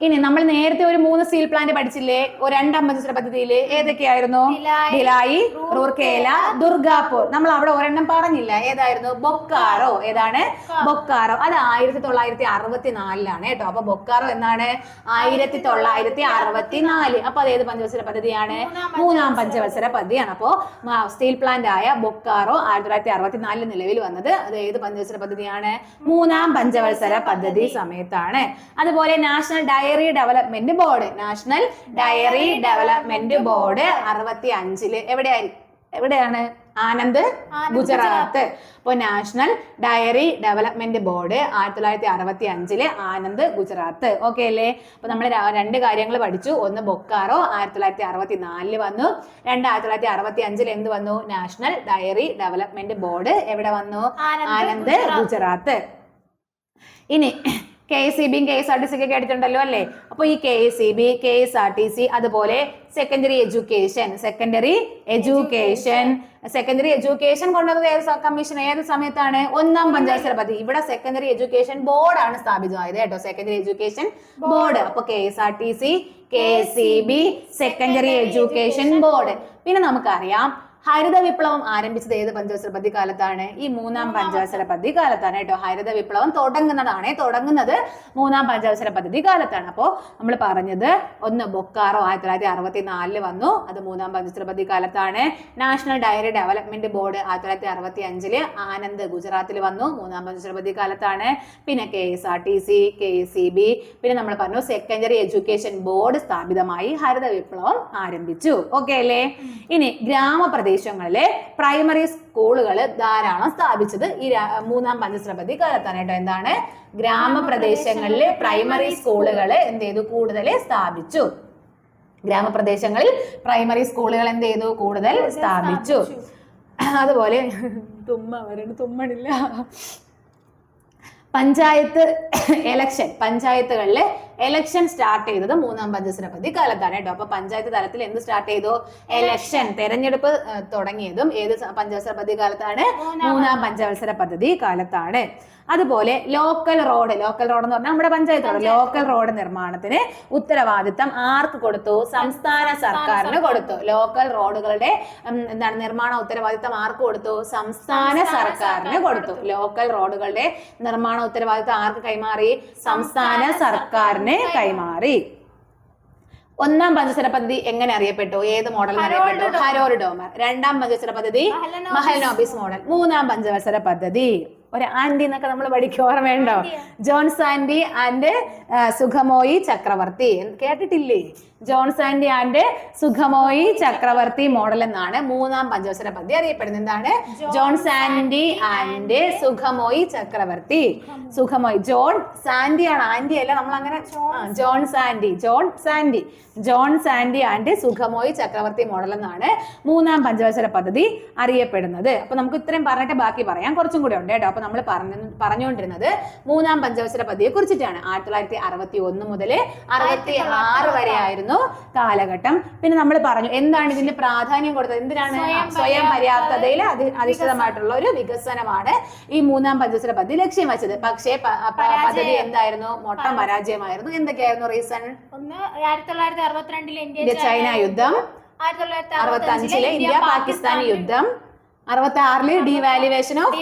ഇനി നമ്മൾ നേരത്തെ ഒരു 3 സ്റ്റീൽ പ്ലാന്റ് പഠിച്ചില്ലേ രണ്ടാം പഞ്ചവത്സര പദ്ധതിയില്? ഏതൊക്കെയായിരുന്നു? ഭിലായി, റൂർക്കേല, ദുർഗാപൂർ. നമ്മൾ അവിടെ ഒരെണ്ണം പറഞ്ഞില്ല, ഏതായിരുന്നു? ബൊക്കാറോ. ഏതാണ്? ബൊക്കാറോ. അത് 1964 കേട്ടോ. അപ്പൊ ബൊക്കാറോ എന്നാണ്? 1964. അപ്പൊ അത് ഏത് പഞ്ചവത്സര പദ്ധതിയാണ്? മൂന്നാം പഞ്ചവത്സര പദ്ധതിയാണ്. അപ്പോ സ്റ്റീൽ പ്ലാന്റ് ആയ ബൊക്കാറോ 1964 നിലവിൽ വന്നത്. അത് ഏത് പഞ്ചവത്സര പദ്ധതിയാണ്? മൂന്നാം പഞ്ചവത്സര പദ്ധതി സമയത്താണ്. അതുപോലെ national dairy development board, national dairy development board 65 എവിടെയാണ്? ആനന്ദ്, ഗുജറാത്ത്. അപ്പോൾ national dairy development board 1965 Anand, Gujarat. Okay അല്ലേ? അപ്പൊ നമ്മൾ 2 കാര്യങ്ങൾ പഠിച്ചു. ഒന്ന് ബൊക്കാറോ 1964 വന്നു. 2 1965 എന്ത് വന്നു? നാഷണൽ ഡയറി ഡെവലപ്മെന്റ് ബോർഡ് എവിടെ വന്നു? ആനന്ദ്, ഗുജറാത്ത്. ഇനി KSEB KSRTC ഒക്കെ കേട്ടിട്ടുണ്ടല്ലോ അല്ലേ? അപ്പൊ ഈ KSEB KSRTC അതുപോലെ സെക്കൻഡറി എഡ്യൂക്കേഷൻ കൊണ്ടുവന്നത് ഏത് കമ്മീഷൻ? ഏത് സമയത്താണ്? ഒന്നാം പഞ്ചവത്സര പദ്ധതി. ഇവിടെ സെക്കൻഡറി എഡ്യൂക്കേഷൻ ബോർഡാണ് സ്ഥാപിതമായത് കേട്ടോ. Secondary education board. അപ്പൊ KSRTC KSEB secondary education board. പിന്നെ നമുക്കറിയാം ഹരിത വിപ്ലവം ആരംഭിച്ചത് ഏത് പഞ്ചവത്സര പദ്ധതി കാലത്താണ്? ഈ മൂന്നാം പഞ്ചവത്സര പദ്ധതി കാലത്താണ് കേട്ടോ. ഹരിത വിപ്ലവം തുടങ്ങുന്നത് മൂന്നാം പഞ്ചവത്സര പദ്ധതി കാലത്താണ്. അപ്പോൾ നമ്മൾ പറഞ്ഞത് ഒന്ന് ബൊക്കാറോ 1964 വന്നു, അത് മൂന്നാം പഞ്ചവത്സര പദ്ധതി കാലത്താണ്. National dairy development board 1965 Anand, ഗുജറാത്തിൽ വന്നു, മൂന്നാം പഞ്ചവത്സര പദ്ധതി കാലത്താണ്. പിന്നെ KSRTC KSEB, പിന്നെ നമ്മൾ പറഞ്ഞു സെക്കൻഡറി എഡ്യൂക്കേഷൻ ബോർഡ് സ്ഥാപിതമായി, ഹരിത വിപ്ലവം ആരംഭിച്ചു. ഓക്കെ അല്ലേ? ഇനി ഗ്രാമപ്രദേശങ്ങളിലെ പ്രൈമറി സ്കൂളുകൾ ധാരാളം സ്ഥാപിച്ചത് ഈ മൂന്നാം പഞ്ചവത്സര പദ്ധതി കാലത്താണ് കേട്ടോ. എന്താണ്? ഗ്രാമപ്രദേശങ്ങളിലെ പ്രൈമറി സ്കൂളുകൾ എന്ത് ചെയ്തു? കൂടുതൽ സ്ഥാപിച്ചു. ഗ്രാമപ്രദേശങ്ങളിൽ പ്രൈമറി സ്കൂളുകൾ എന്ത് ചെയ്തു? കൂടുതൽ സ്ഥാപിച്ചു. അതുപോലെ തുമ്മണില്ല. പഞ്ചായത്തുകളിലെ എലക്ഷൻ സ്റ്റാർട്ട് ചെയ്തത് മൂന്നാം പഞ്ചവത്സര പദ്ധതി കാലത്താണ് കേട്ടോ. അപ്പൊ പഞ്ചായത്ത് തലത്തിൽ എന്ത് സ്റ്റാർട്ട് ചെയ്തു? എലക്ഷൻ, തെരഞ്ഞെടുപ്പ് തുടങ്ങിയതും ഏത് പഞ്ചവത്സര പദ്ധതി കാലത്താണ്? മൂന്നാം പഞ്ചവത്സര പദ്ധതി കാലത്താണ്. അതുപോലെ ലോക്കൽ റോഡ് എന്ന് പറഞ്ഞാൽ നമ്മുടെ പഞ്ചായത്ത് റോഡ്. ലോക്കൽ റോഡ് നിർമ്മാണത്തിന് ഉത്തരവാദിത്തം ആർക്ക് കൊടുത്തു? സംസ്ഥാന സർക്കാരിന് കൊടുത്തു. ലോക്കൽ റോഡുകളുടെ നിർമ്മാണ ഉത്തരവാദിത്തം ആർക്ക് കൊടുത്തു? സംസ്ഥാന സർക്കാരിന് കൊടുത്തു. ലോക്കൽ റോഡുകളുടെ നിർമ്മാണ ഉത്തരവാദിത്തം ആർക്ക് കൈമാറി? സംസ്ഥാന സർക്കാരിന് കൈമാറി. ഒന്നാം പഞ്ചവത്സര പദ്ധതി എങ്ങനെ അറിയപ്പെട്ടു? ഏത് മോഡൽ അറിയപ്പെട്ടു? Harold Domar. രണ്ടാം പഞ്ചവത്സര പദ്ധതി മഹലനോബിസ് മോഡൽ. മൂന്നാം പഞ്ചവത്സര പദ്ധതി ഒരു ആന്റി എന്നൊക്കെ നമ്മൾ പഠിക്കും, ഓർമ്മയുണ്ടോ? ജോൺ സാൻഡി ആൻഡ് സുഖമോയി ചക്രവർത്തി കേട്ടിട്ടില്ലേ? ജോൺ സാൻഡി ആൻഡ് സുഖമോയി ചക്രവർത്തി മോഡൽ എന്നാണ് മൂന്നാം പഞ്ചവത്സര പദ്ധതി അറിയപ്പെടുന്നത്. എന്താണ്? ജോൺ സാൻഡി ആൻഡ് സുഖമോയി ചക്രവർത്തി. സുഖമോയി, ജോൺ സാൻഡി ആണ്, ആന്റി അല്ല, നമ്മൾ അങ്ങനെ ജോൺ സാൻഡി ആൻഡ് സുഖമോയി ചക്രവർത്തി മോഡൽ എന്നാണ് മൂന്നാം പഞ്ചവത്സര പദ്ധതി അറിയപ്പെടുന്നത്. അപ്പൊ നമുക്ക് ഇത്രയും പറഞ്ഞിട്ട് ബാക്കി പറയാം, കുറച്ചും കൂടെ ഉണ്ട് കേട്ടോ. അപ്പൊ നമ്മൾ പറഞ്ഞുകൊണ്ടിരുന്നത് മൂന്നാം പഞ്ചവത്സര പദ്ധതിയെ കുറിച്ചിട്ടാണ്. 1961 മുതൽ 66 വരെ ആയിരുന്നു കാലഘട്ടം. പിന്നെ നമ്മൾ പറഞ്ഞു എന്താണ് ഇതിന്റെ പ്രാധാന്യം കൊടുത്തത്, എന്തിനാണ്? സ്വയം പര്യാപ്തതയിൽ അധിഷ്ഠിതമായിട്ടുള്ള ഒരു വികസനമാണ് ഈ മൂന്നാം പഞ്ചവത്സര പദ്ധതി ലക്ഷ്യം വെച്ചത്. പക്ഷേ പദ്ധതി എന്തായിരുന്നു? മൊട്ടം പരാജയമായിരുന്നു. എന്തൊക്കെയായിരുന്നു റീസൺ? ഒന്ന് 1962 ഇന്ത്യ ചൈന യുദ്ധം, 1965 ഇന്ത്യ പാകിസ്ഥാൻ യുദ്ധം, 66 ഡീവാലുവേഷൻ ഓഫ്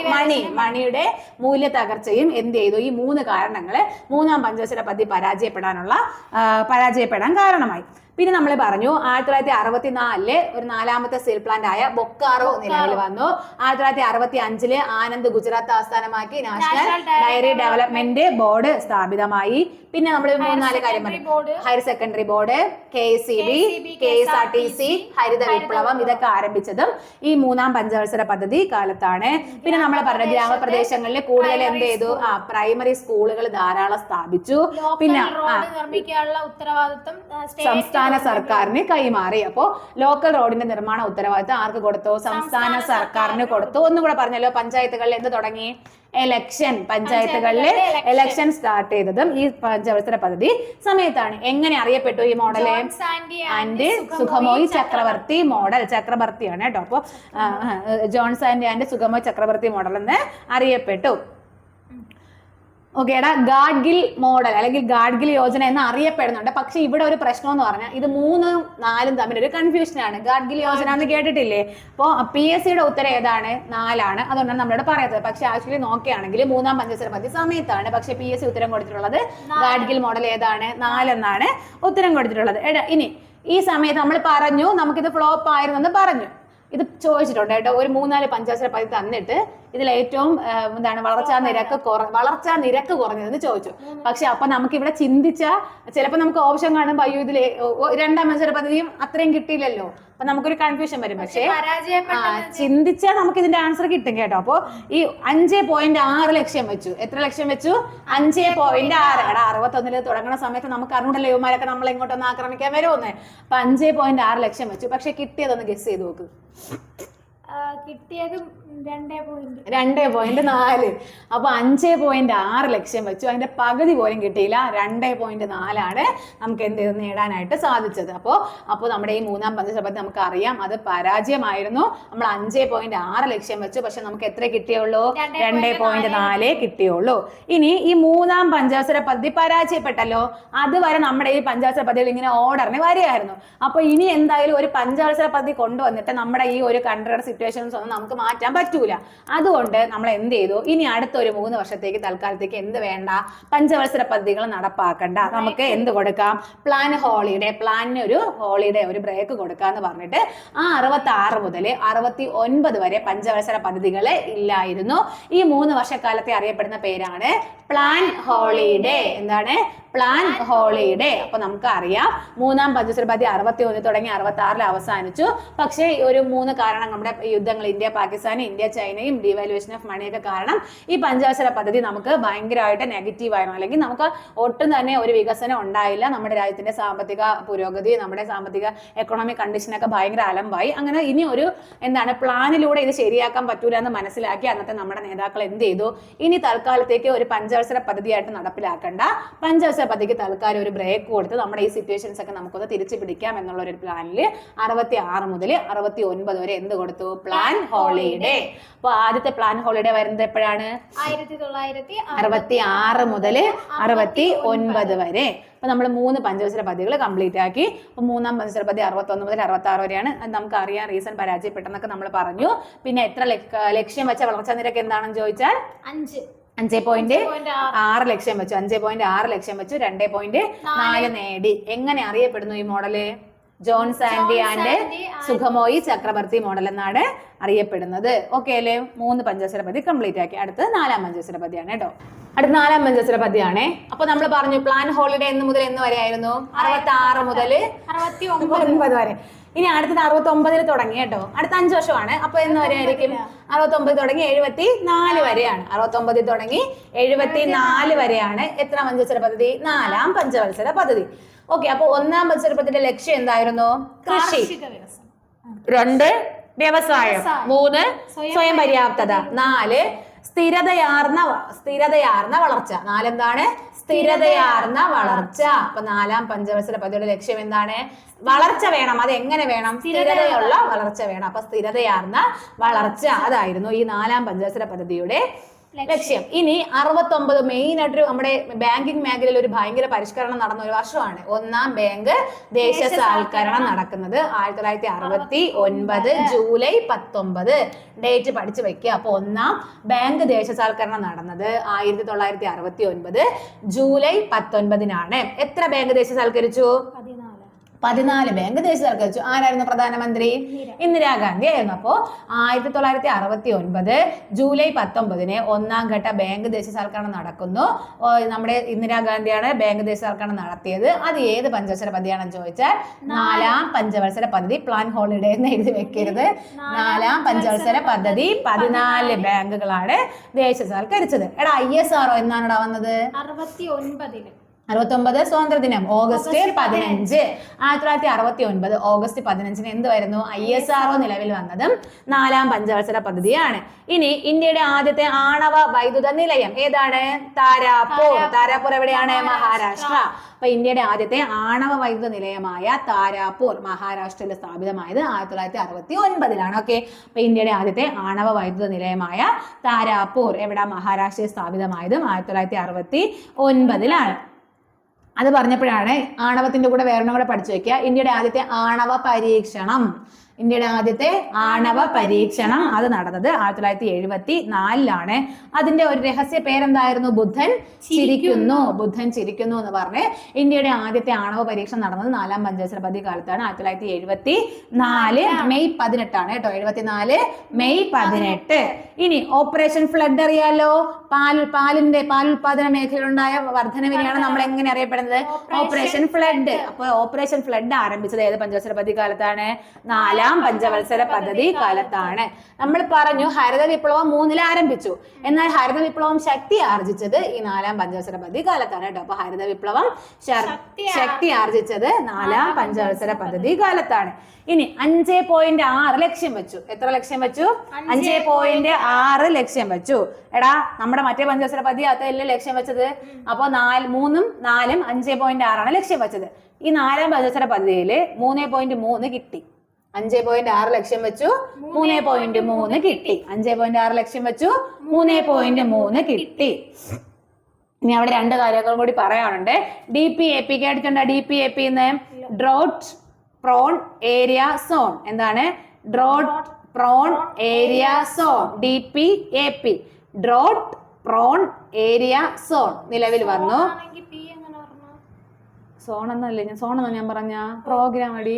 മണിയുടെ മൂല്യ തകർച്ചയും എന്ത് ചെയ്തു? ഈ 3 കാരണങ്ങള് മൂന്നാം പഞ്ചവത്സര പദ്ധതി പരാജയപ്പെടാൻ കാരണമായി. പിന്നെ നമ്മൾ പറഞ്ഞു 1964 ഒരു 4ാമത്തെ സ്റ്റീൽ പ്ലാന്റ് ആയ ബൊക്കാറോ നിലവിൽ വന്നു. 1965 ആനന്ദ് ഗുജറാത്ത് ആസ്ഥാനമാക്കി നാഷണൽ ഡയറി ഡെവലപ്മെന്റ് ബോർഡ് സ്ഥാപിതമായി. പിന്നെ നമ്മൾ 3-4 കാര്യം പറഞ്ഞു. Higher secondary board, KSEB, KSRTC, ഹരിത വിപ്ലവം ഇതൊക്കെ ആരംഭിച്ചതും ഈ മൂന്നാം പഞ്ചവത്സര പദ്ധതി കാലത്താണ്. പിന്നെ നമ്മൾ പറഞ്ഞ ഗ്രാമപ്രദേശങ്ങളിൽ കൂടുതൽ എന്ത് ചെയ്തു? പ്രൈമറി സ്കൂളുകൾ ധാരാളം സ്ഥാപിച്ചു. പിന്നെ നിർമ്മിക്കാനുള്ള ഉത്തരവാദിത്വം സംസ്ഥാന സർക്കാരിന് കൈമാറി. അപ്പോ ലോക്കൽ റോഡിന്റെ നിർമ്മാണ ഉത്തരവാദിത്തം ആർക്ക് കൊടുത്തു? സംസ്ഥാന സർക്കാരിന് കൊടുത്തു. ഒന്നുകൂടെ പറഞ്ഞല്ലോ, പഞ്ചായത്തുകളിൽ എന്ത് തുടങ്ങി? എലക്ഷൻ. പഞ്ചായത്തുകളിൽ എലക്ഷൻ സ്റ്റാർട്ട് ചെയ്തതും ഈ പഞ്ചവത്സര പദ്ധതി സമയത്താണ്. എങ്ങനെ അറിയപ്പെട്ടു ഈ മോഡല്? ആൻഡ് സുഖമോയി ചക്രവർത്തി മോഡൽ. ചക്രവർത്തിയാണ് കേട്ടോ. അപ്പൊ ജോൺ സാൻഡി ആൻഡ് സുഖമോയി ചക്രവർത്തി മോഡൽ എന്ന് അറിയപ്പെട്ടു. ഓക്കേടാ, ഗാഡ്ഗിൽ മോഡൽ അല്ലെങ്കിൽ ഗാഡ്ഗിൽ യോജന എന്ന് അറിയപ്പെടുന്നുണ്ട്. പക്ഷെ ഇവിടെ ഒരു പ്രശ്നം എന്ന് പറഞ്ഞാൽ ഇത് 3ഉം 4ഉം തമ്മിൽ ഒരു കൺഫ്യൂഷനാണ്. ഗാഡ്ഗിൽ യോജന എന്ന് കേട്ടിട്ടില്ലേ? അപ്പോൾ PSCയുടെ ഉത്തരം ഏതാണ്? 4ആണ്. അതുകൊണ്ടാണ് നമ്മളോട് പറയാത്തത്. പക്ഷെ ആക്ച്വലി നോക്കുകയാണെങ്കിൽ മൂന്നാം പഞ്ചവത്സര പദ്ധതി സമയത്താണ്. പക്ഷെ PSC ഉത്തരം കൊടുത്തിട്ടുള്ളത് ഗാഡ്ഗിൽ മോഡൽ ഏതാണ്? 4 എന്നാണ് ഉത്തരം കൊടുത്തിട്ടുള്ളത്. ഇനി ഈ സമയത്ത് നമ്മൾ പറഞ്ഞു നമുക്കിത് ഫ്ലോപ്പ് ആയിരുന്നെന്ന് പറഞ്ഞു. ഇത് ചോദിച്ചിട്ടുണ്ട് കേട്ടോ. ഒരു 3-4 പഞ്ചവത്സര പദ്ധതി തന്നിട്ട് ഇതിൽ ഏറ്റവും എന്താണ് വളർച്ചാ നിരക്ക് കുറഞ്ഞതെന്ന് ചോദിച്ചു. പക്ഷെ അപ്പൊ നമുക്ക് ഇവിടെ ചിലപ്പോൾ നമുക്ക് ഓപ്ഷൻ കാണുമ്പോൾ അയ്യോ ഇതിൽ 2ാം പഞ്ചവത്സര പദ്ധതിയും അത്രയും കിട്ടിയില്ലല്ലോ, അപ്പൊ നമുക്കൊരു കൺഫ്യൂഷൻ വരും. പക്ഷേ ചിന്തിച്ചാൽ നമുക്ക് ഇതിന്റെ ആൻസർ കിട്ടും കേട്ടോ. അപ്പൊ ഈ 5.6 ലക്ഷം വെച്ചു. എത്ര ലക്ഷം വെച്ചു? 5.6. 61 തുടങ്ങുന്ന സമയത്ത് നമുക്ക് അറിഞ്ഞൂടല്ലോ യുവമാരൊക്കെ നമ്മൾ എങ്ങോട്ടൊന്ന് ആക്രമിക്കാൻ വരുമെന്ന്. അപ്പൊ 5.6 ലക്ഷം വെച്ചു. പക്ഷെ കിട്ടിയതൊന്ന് ഗസ് ചെയ്ത് നോക്ക്. കിട്ടിയത് 2.4. അപ്പൊ 5.6 ലക്ഷം വെച്ചു. അതിന്റെ പകുതി പോലും കിട്ടിയില്ല. 2.4 നമുക്ക് എന്ത് ചെയ്ത് നേടാനായിട്ട് സാധിച്ചത്. അപ്പോൾ നമ്മുടെ ഈ മൂന്നാം പഞ്ചവത്സര പദ്ധതി നമുക്ക് അറിയാം അത് പരാജയമായിരുന്നു. നമ്മൾ 5.6 ലക്ഷം വെച്ചു. പക്ഷെ നമുക്ക് എത്ര കിട്ടിയുള്ളൂ? 2.4 കിട്ടിയുള്ളൂ. ഇനി ഈ മൂന്നാം പഞ്ചവത്സര പദ്ധതി പരാജയപ്പെട്ടല്ലോ. അതുവരെ നമ്മുടെ ഈ പഞ്ചവത്സര പദ്ധതിയിൽ ഇങ്ങനെ ഓർഡറിന് വരികയായിരുന്നു. അപ്പൊ ഇനി എന്തായാലും ഒരു പഞ്ചവത്സര പദ്ധതി കൊണ്ടുവന്നിട്ട് നമ്മുടെ ഈ ഒരു കൺട്രിയുടെ സിറ്റുവേഷൻസ് ഒന്നും നമുക്ക് മാറ്റാൻ പറ്റൂല. അതുകൊണ്ട് നമ്മൾ എന്ത് ചെയ്തു? ഇനി അടുത്ത ഒരു 3 വർഷത്തേക്ക് തൽക്കാലത്തേക്ക് എന്ത് വേണ്ട? പഞ്ചവത്സര പദ്ധതികൾ നടപ്പാക്കണ്ട. നമുക്ക് എന്ത് കൊടുക്കാം? പ്ലാനിന് ഒരു ഹോളിഡേ, ഒരു ബ്രേക്ക് കൊടുക്കാന്ന് പറഞ്ഞിട്ട് 66 മുതൽ 69 വരെ പഞ്ചവത്സര പദ്ധതികൾ ഇല്ലായിരുന്നു. ഈ 3 വർഷക്കാലത്തെ അറിയപ്പെടുന്ന പേരാണ് പ്ലാൻ ഹോളിഡേ. എന്താണ്? Plan holiday. അപ്പൊ നമുക്ക് അറിയാം മൂന്നാം പഞ്ചവത്സര പദ്ധതി 61 തുടങ്ങി 66 അവസാനിച്ചു. പക്ഷേ ഒരു 3 കാരണം, നമ്മുടെ യുദ്ധങ്ങൾ, ഇന്ത്യ പാകിസ്ഥാനും ഇന്ത്യ ചൈനയും ഡീവാലുവേഷൻ ഓഫ് മണിയൊക്കെ കാരണം ഈ പഞ്ചവത്സര പദ്ധതി നമുക്ക് ഭയങ്കരമായിട്ട് നെഗറ്റീവായിരുന്നു. അല്ലെങ്കിൽ നമുക്ക് ഒട്ടും തന്നെ ഒരു വികസനം ഉണ്ടായില്ല. നമ്മുടെ രാജ്യത്തിന്റെ സാമ്പത്തിക പുരോഗതി, നമ്മുടെ സാമ്പത്തിക എക്കണോമിക് കണ്ടീഷനൊക്കെ ഭയങ്കര അലമ്പായി. അങ്ങനെ ഇനി ഒരു പ്ലാനിലൂടെ ഇത് ശരിയാക്കാൻ പറ്റൂല എന്ന് മനസ്സിലാക്കി അന്നത്തെ നമ്മുടെ നേതാക്കൾ എന്ത് ചെയ്തു? ഇനി തൽക്കാലത്തേക്ക് ഒരു പഞ്ചവത്സര പദ്ധതിയായിട്ട് നടപ്പിലാക്കേണ്ട, പഞ്ചവത്സര പദ്ധതിക്ക് തൽക്കാലം ഒരു ബ്രേക്ക് കൊടുത്ത് നമ്മുടെ ഈ സിറ്റുവേഷൻസ് ഒക്കെ നമുക്കൊന്ന് തിരിച്ചു പിടിക്കാം എന്നുള്ള ഒരു പ്ലാനിൽ 66 മുതൽ 69 വരെ എന്ത് കൊടുത്തു? Plan holiday. അപ്പൊ ആദ്യത്തെ പ്ലാൻ ഹോളിഡേ വരുന്നത് എപ്പോഴാണ്? 1966 മുതൽ 69 വരെ. അപ്പൊ നമ്മൾ 3 പഞ്ചവത്സര പദ്ധതികൾ കംപ്ലീറ്റ് ആക്കി. അപ്പൊ മൂന്നാം പഞ്ചവത്സര പദ്ധതി 61 മുതൽ 66 വരെയാണ്. നമുക്ക് അറിയാം റീസൺ പരാജയപ്പെട്ടെന്നൊക്കെ നമ്മൾ പറഞ്ഞു. പിന്നെ എത്ര ലക്ഷ്യം വെച്ച വളർച്ചാ നിരക്ക് എന്താണെന്ന് ചോദിച്ചാൽ 5.6 ലക്ഷം വെച്ചു. 5.6 ലക്ഷം വെച്ചു. 2.4 നേടി. എങ്ങനെ അറിയപ്പെടുന്നു ഈ മോഡല്? ജോൺ സാൻഡി ആൻഡ് സുഖമോയി ചക്രവർത്തി മോഡൽ എന്നാണ് അറിയപ്പെടുന്നത്. ഓക്കെ അല്ലേ? 3 പഞ്ചവത്സര പദ്ധതി കംപ്ലീറ്റ് ആക്കി. അടുത്ത് 4ാം പഞ്ചവത്സര പദ്ധതിയാണ് കേട്ടോ. അടുത്ത 4ാം പഞ്ചവത്സര പദ്ധതിയാണേ. അപ്പൊ നമ്മൾ പറഞ്ഞു പ്ലാൻ ഹോളിഡേ എന്ന് മുതൽ എന്ന് വരെ ആയിരുന്നു? 66 മുതൽ 69 വരെ. ഇനി അടുത്തത് 69 തുടങ്ങി കേട്ടോ. അടുത്ത 5 വർഷമാണ്. അപ്പൊ എന്ന് വരെ ആയിരിക്കും? 69 തുടങ്ങി 74 വരെയാണ്. 69 തുടങ്ങി 74 വരെയാണ്. എത്ര പഞ്ചവത്സര പദ്ധതി? 4ാം പഞ്ചവത്സര പദ്ധതി. ഓക്കെ. അപ്പൊ 1ാം പഞ്ചവത്സര പദ്ധതിയുടെ ലക്ഷ്യം എന്തായിരുന്നു? കൃഷി. 2 വ്യവസായം. 3 സ്വയം പര്യാപ്തത. 4 സ്ഥിരതയാർന്ന വളർച്ച. 4 എന്താണ്? സ്ഥിരതയാർന്ന വളർച്ച. അപ്പൊ 4ാം പഞ്ചവത്സര പദ്ധതിയുടെ ലക്ഷ്യം എന്താണ്? വളർച്ച വേണം. അത് എങ്ങനെ വേണം? സ്ഥിരതയുള്ള വളർച്ച വേണം. അപ്പൊ സ്ഥിരതയാർന്ന വളർച്ച അതായിരുന്നു ഈ 4ാം പഞ്ചവത്സര പദ്ധതിയുടെ ലക്ഷ്യം. ഇനി 69 മെയിൻ ആയിട്ട് നമ്മുടെ ബാങ്കിങ് മേഖലയിൽ ഒരു ഭയങ്കര പരിഷ്കരണം നടന്ന ഒരു വർഷമാണ്. 1ാം ബാങ്ക് ദേശസാൽക്കരണം നടക്കുന്നത് 1969 ജൂലൈ 19. ഡേറ്റ് പഠിച്ചു വെക്കുക. അപ്പൊ 1ാം ബാങ്ക് ദേശസാൽക്കരണം നടന്നത് 1969 ജൂലൈ 19. എത്ര ബാങ്ക് ദേശസാൽക്കരിച്ചു? 14 ബാങ്ക് ദേശസാൽക്കരിച്ചു. ആരായിരുന്നു പ്രധാനമന്ത്രി? ഇന്ദിരാഗാന്ധി ആയിരുന്നു. അപ്പോ 1969 ജൂലൈ 19 1ാം ഘട്ട ബാങ്ക് ദേശസാൽക്കരണം നടക്കുന്നു. നമ്മുടെ ഇന്ദിരാഗാന്ധിയാണ് ബാങ്ക് ദേശസാൽക്കരണം നടത്തിയത്. അത് ഏത് പഞ്ചവത്സര പദ്ധതിയാണെന്ന് ചോദിച്ചാൽ 4ാം പഞ്ചവത്സര പദ്ധതി. പ്ലാൻ ഹോളിഡേ എന്ന് എഴുതി വെക്കരുത്. 4ാം പഞ്ചവത്സര പദ്ധതി 14 ബാങ്കുകളാണ് ദേശസാൽക്കരിച്ചത്. എടാ ISRO എന്നാണ് ഇവിടെ വന്നത്? 69 സ്വാതന്ത്ര്യദിനം ഓഗസ്റ്റ് 15. 1969 ഓഗസ്റ്റ് 15 എന്ത് വരുന്നു? ISRO നിലവിൽ വന്നതും 4ാം പഞ്ചവത്സര പദ്ധതിയാണ്. ഇനി ഇന്ത്യയുടെ ആദ്യത്തെ ആണവ വൈദ്യുത നിലയം ഏതാണ്? താരാപൂർ. താരാപൂർ എവിടെയാണ്? മഹാരാഷ്ട്ര. അപ്പൊ ഇന്ത്യയുടെ ആദ്യത്തെ ആണവ വൈദ്യുത നിലയമായ താരാപൂർ മഹാരാഷ്ട്രയിൽ സ്ഥാപിതമായത് 1969. ഓക്കെ. അപ്പൊ ഇന്ത്യയുടെ ആദ്യത്തെ ആണവ വൈദ്യുത നിലയമായ താരാപൂർ എവിടെ? മഹാരാഷ്ട്രയിൽ സ്ഥാപിതമായതും 1969. അത് പറഞ്ഞപ്പോഴാണ് ആണവത്തിന്റെ കൂടെ വേറെ കൂടെ പഠിച്ചു വെക്കുക. ഇന്ത്യയുടെ ആദ്യത്തെ ആണവ പരീക്ഷണം. ഇന്ത്യയുടെ ആദ്യത്തെ ആണവ പരീക്ഷണം അത് നടന്നത് 1974. അതിന്റെ ഒരു രഹസ്യ പേരെന്തായിരുന്നു? ബുദ്ധൻ ചിരിക്കുന്നു. ബുദ്ധൻ ചിരിക്കുന്നു എന്ന് പറഞ്ഞ് ഇന്ത്യയുടെ ആദ്യത്തെ ആണവ പരീക്ഷണം നടന്നത് 4ാം പഞ്ചവത്സര പദ്ധതി കാലത്താണ്. 1974 മെയ് 18 ആണ് കേട്ടോ. 74 മെയ് 18. ഇനി ഓപ്പറേഷൻ ഫ്ലഡ് അറിയാലോ? പാലുൽപാദന മേഖലയിലുണ്ടായ വർധനവിനെയാണ് നമ്മൾ എങ്ങനെ അറിയപ്പെടുന്നത്? Operation flood. അപ്പൊ ഓപ്പറേഷൻ ഫ്ലഡ് ആരംഭിച്ചത് ഏത് പഞ്ചവത്സര പദ്ധതി കാലത്താണ്? 4ാം പഞ്ചവത്സര പദ്ധതി കാലത്താണ്. നമ്മൾ പറഞ്ഞു ഹരിത വിപ്ലവം 3 ആരംഭിച്ചു. എന്നാൽ ഹരിത വിപ്ലവം ശക്തി ആർജിച്ചത് ഈ 4ാം പഞ്ചവത്സര പദ്ധതി കാലത്താണ് കേട്ടോ. അപ്പൊ ഹരിത വിപ്ലവം ശക്തി ആർജിച്ചത് 4ാം പഞ്ചവത്സര പദ്ധതി കാലത്താണ്. ഇനി 5.6 ലക്ഷ്യം വെച്ചു. എത്ര ലക്ഷ്യം വെച്ചു? 5.6 ലക്ഷ്യം വെച്ചു. എടാ നമ്മുടെ മറ്റേ പഞ്ചവത്സര പദ്ധതി അതല്ലേ ലക്ഷ്യം വെച്ചത്? അപ്പൊ 3ഉം 4ഉം 5.6 ലക്ഷ്യം വെച്ചത്. ഈ 4ാം പഞ്ചവത്സര പദ്ധതിയില് 3.3 കിട്ടി. 5.6 ലക്ഷ്യം വെച്ചു, 3.3 കിട്ടി. 5.6 ലക്ഷ്യം വെച്ചു, 3.3 കിട്ടി. ഇനി അവിടെ 2 കാര്യങ്ങളും കൂടി പറയാനുണ്ട്. DPAP കേട്ടിട്ടുണ്ടോ? DPAP എന്ന് ഡ്രോട്ട് പ്രോൺ ഏരിയ സോൺ. എന്താണ്? Drought prawn area zone. DPAP drought prawn area zone നിലവിൽ വന്നു. സോൺ എന്നല്ലേ ഞാൻ പറഞ്ഞ പ്രോഗ്രാം അടി.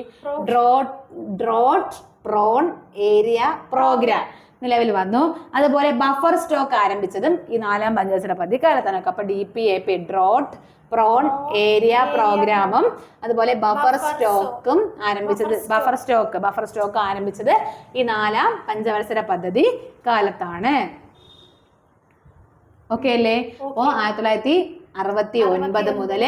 ഡ്രോട്ട് പ്രോൺ ഏരിയ പ്രോഗ്രാം നിലവിൽ വന്നു. അതുപോലെ ബഫർ സ്റ്റോക്ക് ആരംഭിച്ചതും ഈ 4ാം പഞ്ചവത്സര പദ്ധതി കാലത്താണ്. അപ്പൊ DPAP ഡ്രോട്ട് പ്രോൺ ഏരിയ പ്രോഗ്രാമും അതുപോലെ ബഫർ സ്റ്റോക്കും ആരംഭിച്ചത് ഈ 4ാം പഞ്ചവത്സര പദ്ധതി കാലത്താണ്. ഓക്കെ അല്ലേ? അപ്പോ 1969 മുതൽ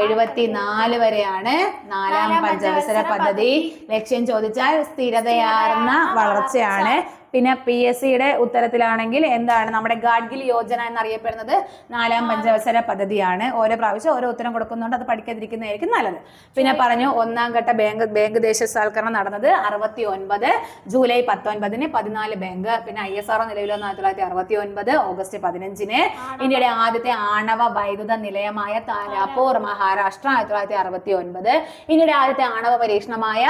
74 വരെയാണ് 4ാം പഞ്ചവത്സര പദ്ധതി. ലക്ഷ്യം ചോദിച്ചാൽ സ്ഥിരതയാർന്ന വളർച്ചയാണ്. പിന്നെ PSCയുടെ ഉത്തരത്തിലാണെങ്കിൽ എന്താണ്? നമ്മുടെ ഗാഡ്ഗിൽ യോജന എന്നറിയപ്പെടുന്നത് 4ാം പഞ്ചവത്സര പദ്ധതിയാണ്. ഓരോ പ്രാവശ്യം ഓരോ ഉത്തരം കൊടുക്കുന്നുണ്ട്. അത് പഠിക്കാതിരിക്കുന്നതായിരിക്കും നല്ലത്. പിന്നെ പറഞ്ഞു 1ാം ഘട്ട ബാങ്ക് ദേശസാൽക്കരണം നടന്നത് 69 ജൂലൈ 19 14 ബാങ്ക്. പിന്നെ ISRO നിലവിൽ വന്ന 1969 ഓഗസ്റ്റ് 15. ഇന്ത്യയുടെ ആദ്യത്തെ ആണവ വൈദ്യുത നിലയമായ താരാപൂർ മഹാരാഷ്ട്ര 1969. ഇന്ത്യയുടെ ആദ്യത്തെ ആണവ പരീക്ഷണമായ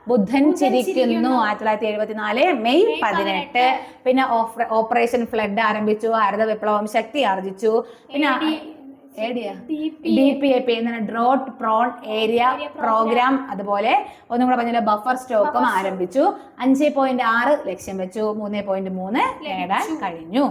ബുദ്ധൻ ചിരിക്കുന്നു 1974 മെയ് 18. പിന്നെ ഓപ്പറേഷൻ ഫ്ലഡ് ആരംഭിച്ചു. ഹരിത വിപ്ലവം ശക്തി ആർജിച്ചു. പിന്നെ DPAP എന്നാണ് ഡ്രോട്ട് പ്രോൺ ഏരിയ പ്രോഗ്രാം. അതുപോലെ ഒന്നും കൂടെ പറഞ്ഞാൽ ബഫർ സ്റ്റോക്കും ആരംഭിച്ചു. 5.6 ലക്ഷ്യം വെച്ചു. 3.3 നേടാൻ കഴിഞ്ഞു.